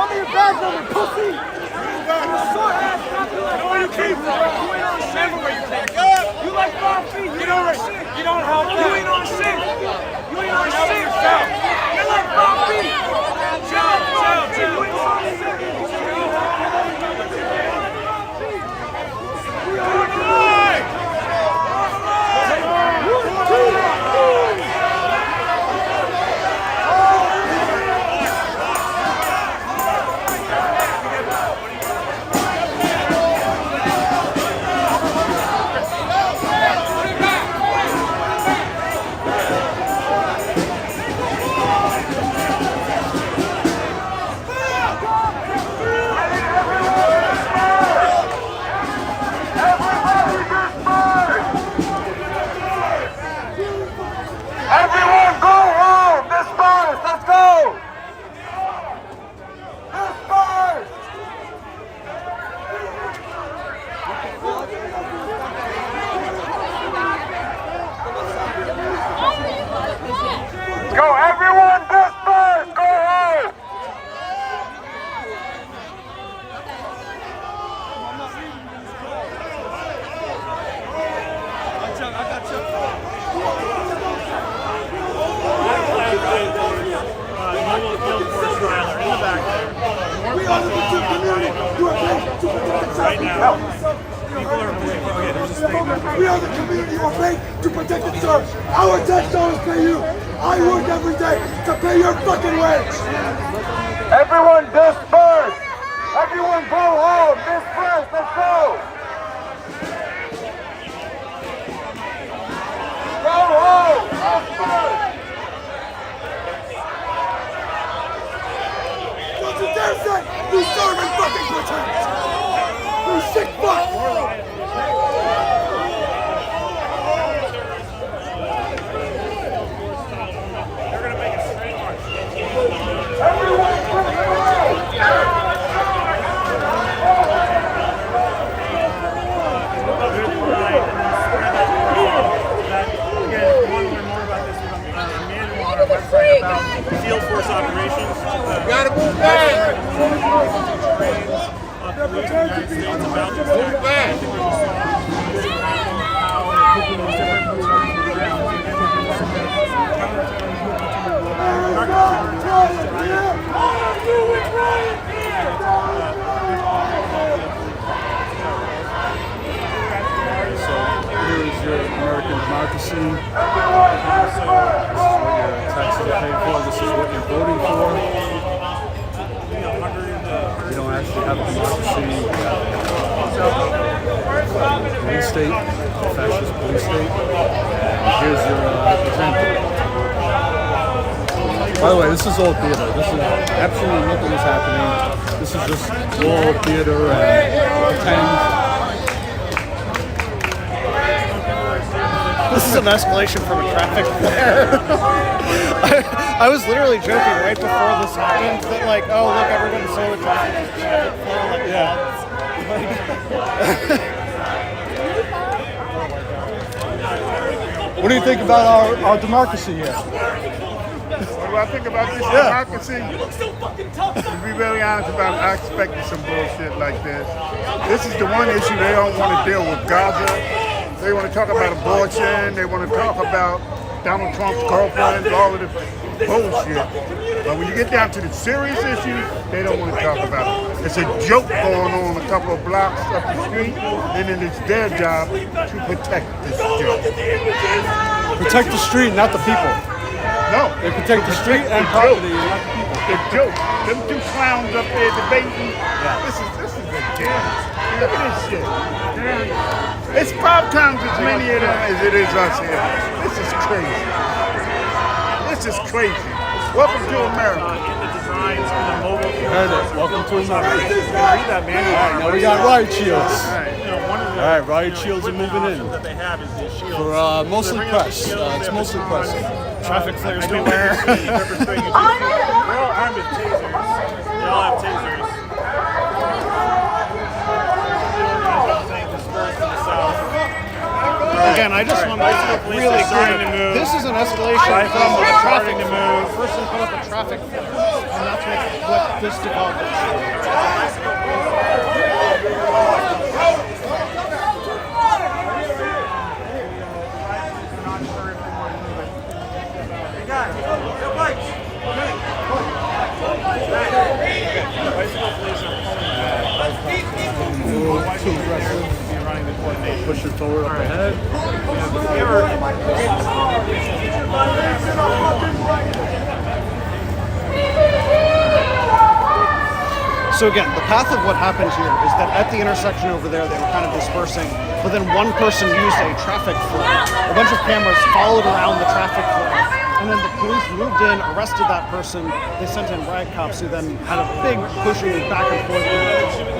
me your badge number, pussy! You like 5 feet? You don't help me. You ain't on shit. You ain't on shit. You're like 5 feet. Chill. You ain't on shit. right now, people are believing, okay, there's a statement. We are the community who are paid to protect and serve. Our tax dollars pay you. I work every day to pay your fucking wage. Everyone disperse. Everyone go home. Disperse. Let's go. Go home. Disperse. Don't you dare say you serve and fucking protect. You sick fuck. Field force operations. Gotta move back. Move back. Here's your American democracy. This is what your taxes are paid for. This is what you're voting for. You don't actually have a democracy. Police state, fascist police state. Here's your example. By the way, this is all theater. This is absolutely nothing is happening. This is just all theater and pretend. This is an escalation from a traffic flare. I was literally joking right before this happened that like, oh look, everyone saw the traffic flare. Like, yeah. What do you think about our democracy here? What do I think about this democracy? To be really honest about it, I expected some bullshit like this. This is the one issue they don't want to deal with, Gaza. They want to talk about abortion. They want to talk about Donald Trump's girlfriends, all of this bullshit. But when you get down to the serious issues, they don't want to talk about it. It's a joke going on a couple of blocks up the street, and then it's their job to protect this joke. Protect the street, not the people. No. They protect the street and property, not the people. The joke. Them two clowns up there debating. This is a damn. Look at this shit. It's 5 times as many of them as it is us here. This is crazy. This is crazy. Welcome to America. Welcome to America. Read that manual. All right, now we got riot shields. All right, riot shields are moving in. For mostly press. It's mostly press. Traffic flares beware. They're all armed with tasers. They all have tasers. Again, I just want to make it really clear. This is an escalation from a traffic to move. A person put up a traffic flare, and that's what this developed. Too aggressive. Push it forward up ahead. So again, the path of what happened here is that at the intersection over there, they were kind of dispersing, but then one person used a traffic flare. A bunch of cameras followed around the traffic flare, and then the police moved in, arrested that person. They sent in riot cops who then had a big pushing back and forth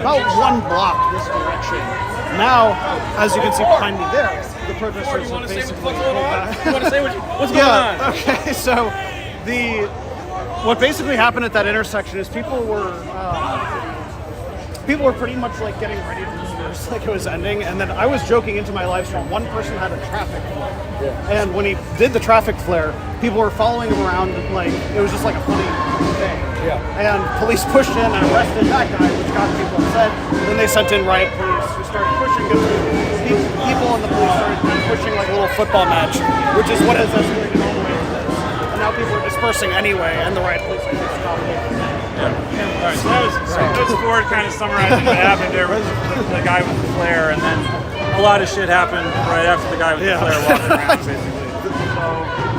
about 1 block this direction. Now, as you can see behind me there, the protesters have basically pulled back. You want to say what's going on? Okay, so what basically happened at that intersection is people were pretty much like getting ready to disperse, like it was ending, and then I was joking into my live stream. One person had a traffic flare, and when he did the traffic flare, people were following him around like it was just like a funny thing. And police pushed in and arrested that guy, which got people upset. Then they sent in riot police who started pushing people, and the police started pushing like a little football match, which is what has escalated all the way to this. And now people are dispersing anyway, and the riot police are stopping it. Sorry, so that was Ford kind of summarizing what happened. There was the guy with the flare, and then a lot of shit happened right after the guy with the flare walked around, basically. So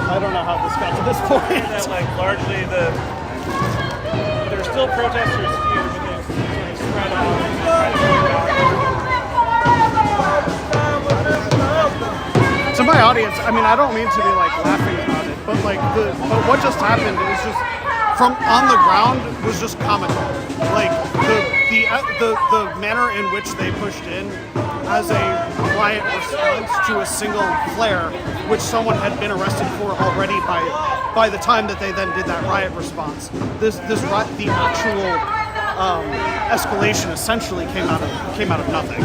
I don't know how this got to this point. that, like, largely there's still protesters here, but they've sort of spread out. To my audience, I mean, I don't mean to be like laughing about it, but like but what just happened is just from on the ground was just comical. Like the manner in which they pushed in as a riot response to a single flare, which someone had been arrested for already by the time that they then did that riot response. The actual escalation essentially came out of nothing.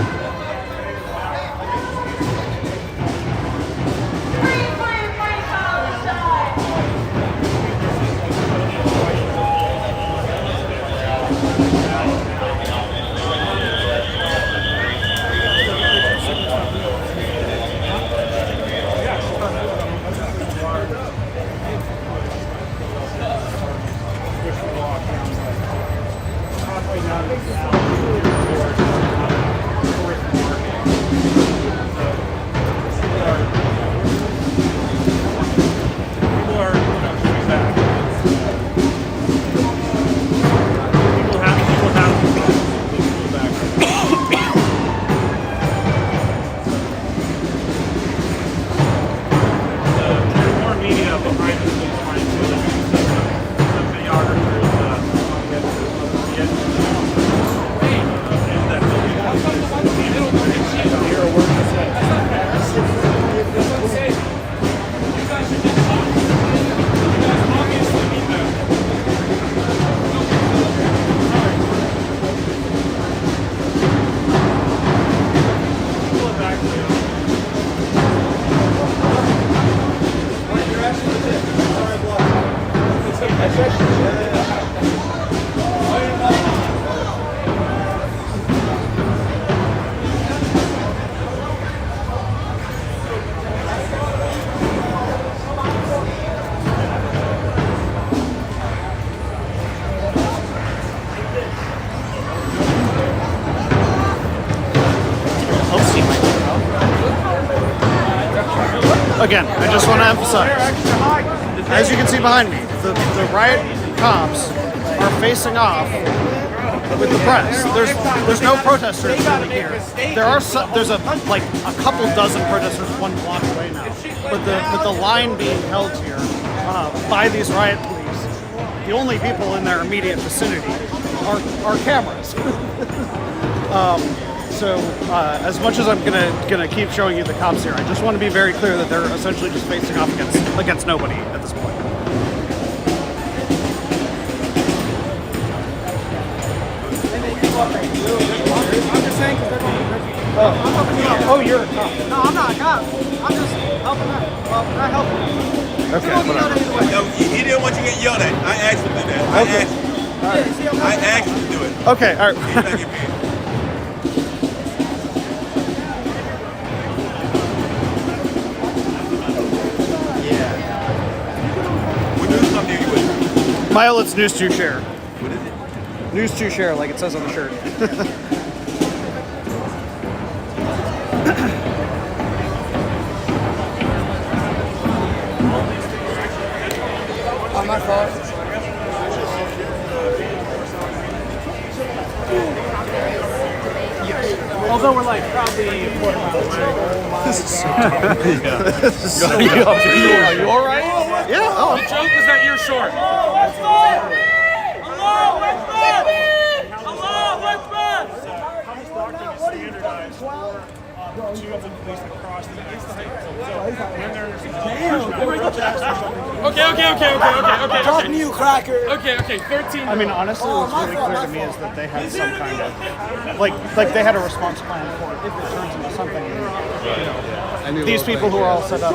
Again, I just want to emphasize, as you can see behind me, the riot cops are facing off with the press. There's no protesters really here. There's a couple dozen protesters 1 block away now, but the line being held here by these riot police, the only people in their immediate vicinity are cameras. So as much as I'm gonna keep showing you the cops here, I just want to be very clear that they're essentially just facing off against nobody at this point. I'm just saying because they're going to Oh, you're a cop. No, I'm not a cop. I'm just helping out. Well, not helping. Okay, whatever. No, he didn't want you to get yelled at. I asked him to do that. I asked him to do it. Okay, all right. He's not getting paid. Mile, it's news to share. What is it? News to share, like it says on the shirt. Oh, my fault. Although we're like probably 4 miles away. This is so dumb. This is so dumb. Are you all right? Yeah. Oh. The joke was that you're short. Standardized for tubes and police across the United States. Okay. Talk to you, cracker. Okay, 13. I mean, honestly, what's really clear to me is that they had some kind of like they had a response plan for it if it turns into something. These people who are all set up,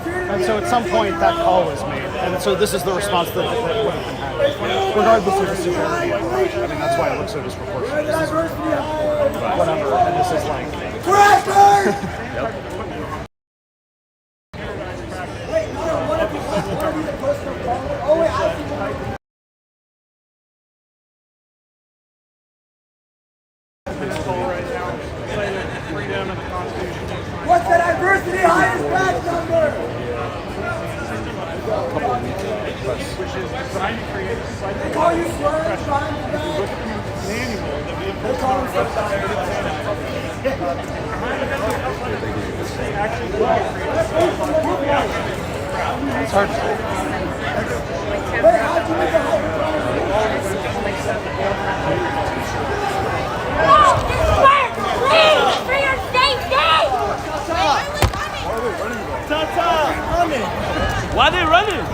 and so at some point that call was made, and so this is the response that would have been had, regardless of the severity of the riot. I mean, that's why it looks so disproportionate. This is whatever, and this is like. Cracker! It's hard. For your safety! Why are they running?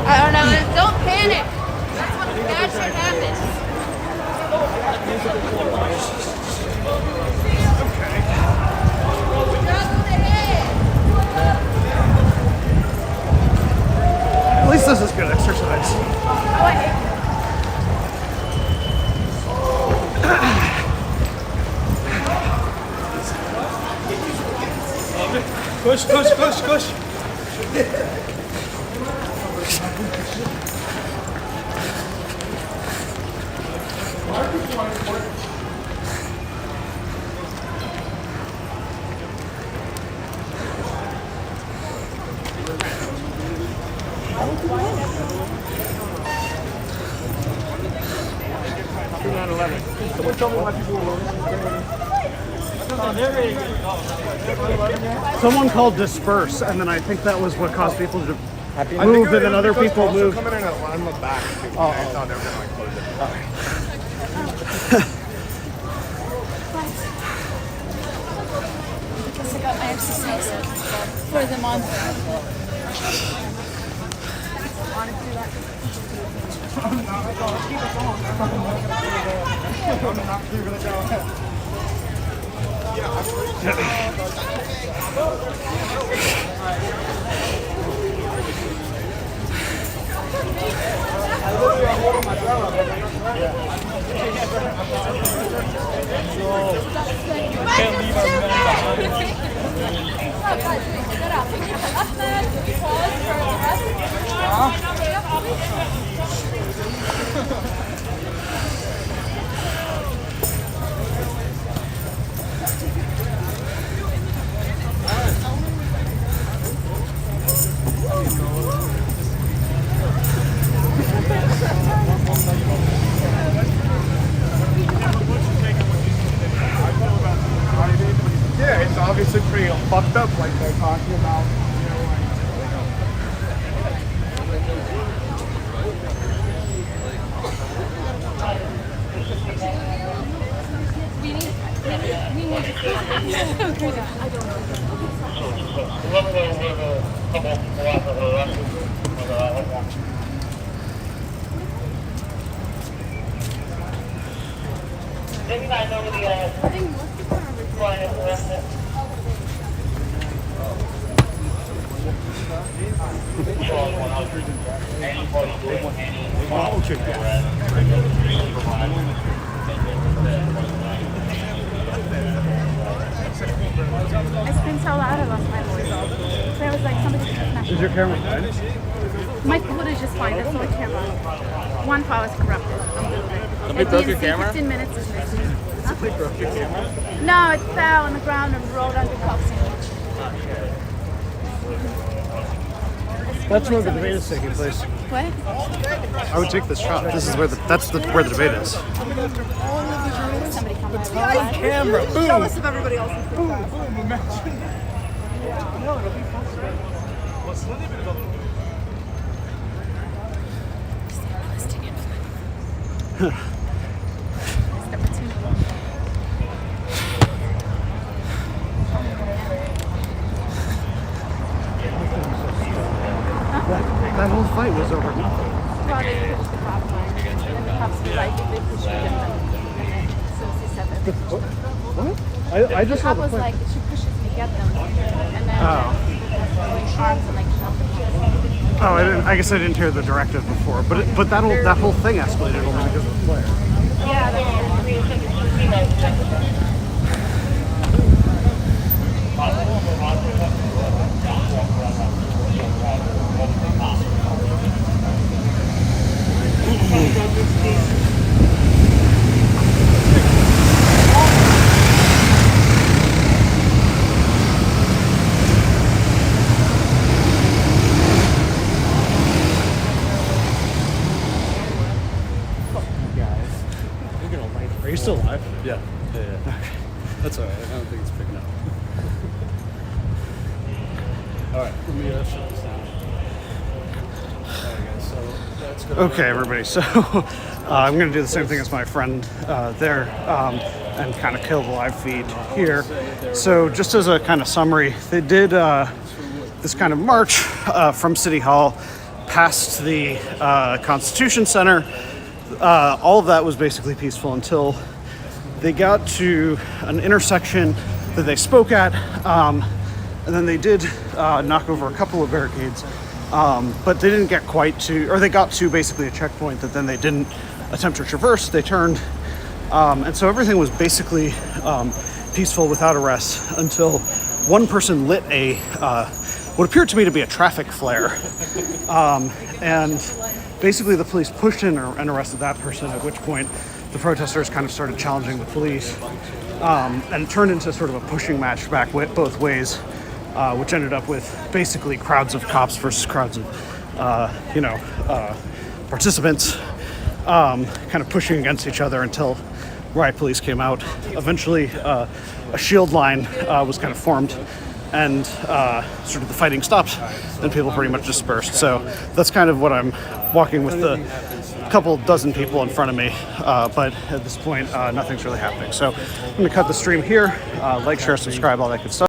I don't know. Don't panic. That's when bad shit happens. At least this is good exercise. Push, push, push, push. Someone tell me why people were Someone called disperse, and then I think that was what caused people to move, and then other people moved. Coming in on the back. Oh. I thought they were going to close it. Because I got my exercise for the month. Can't leave Yeah, it's obviously pretty fucked up, like they're talking about. I screamed so loud I lost my voice. So I was like, somebody just smashed Is your camera fine? my footage is fine. That's the only camera. One file is corrupted. Somebody broke your camera? 15 minutes is missing. Somebody broke your camera? No, it fell on the ground and rolled under cups. That's where the debate is taking place. What? I would take this shot. This is where where the debate is. Somebody come by. Camera. Boom. Jealous of everybody else's success. Palestinian flag. That whole fight was over nothing. Well, they pushed the cop line, and the cops were like, they pushed me down. So she said that they pushed me. What? I just The saw cop the was fight. like, she pushes me, get them. And then arms and like shove them. Oh, I guess I didn't hear the directive before, but that whole thing escalated only because of the flare. Yeah, that's Okay, everybody, so I'm going to do the same thing as my friend there and kind of kill the live feed here. So just as a kind of summary, they did this kind of march from City Hall past the Constitution Center. All of that was basically peaceful until they got to an intersection that they spoke at, and then they did knock over a couple of barricades. But they didn't get quite to, or they got to basically a checkpoint that then they didn't attempt to traverse. They turned, and so everything was basically peaceful without arrests until one person lit a what appeared to me to be a traffic flare, and basically the police pushed in and arrested that person. At which point, the protesters kind of started challenging the police, and it turned into sort of a pushing match back both ways. Which ended up with basically crowds of cops versus crowds of, participants kind of pushing against each other until riot police came out. Eventually, a shield line was kind of formed and sort of the fighting stopped and people pretty much dispersed. So that's kind of what I'm walking with the couple dozen people in front of me, but at this point, nothing's really happening. So I'm going to cut the stream here, like, share, subscribe, all that good stuff.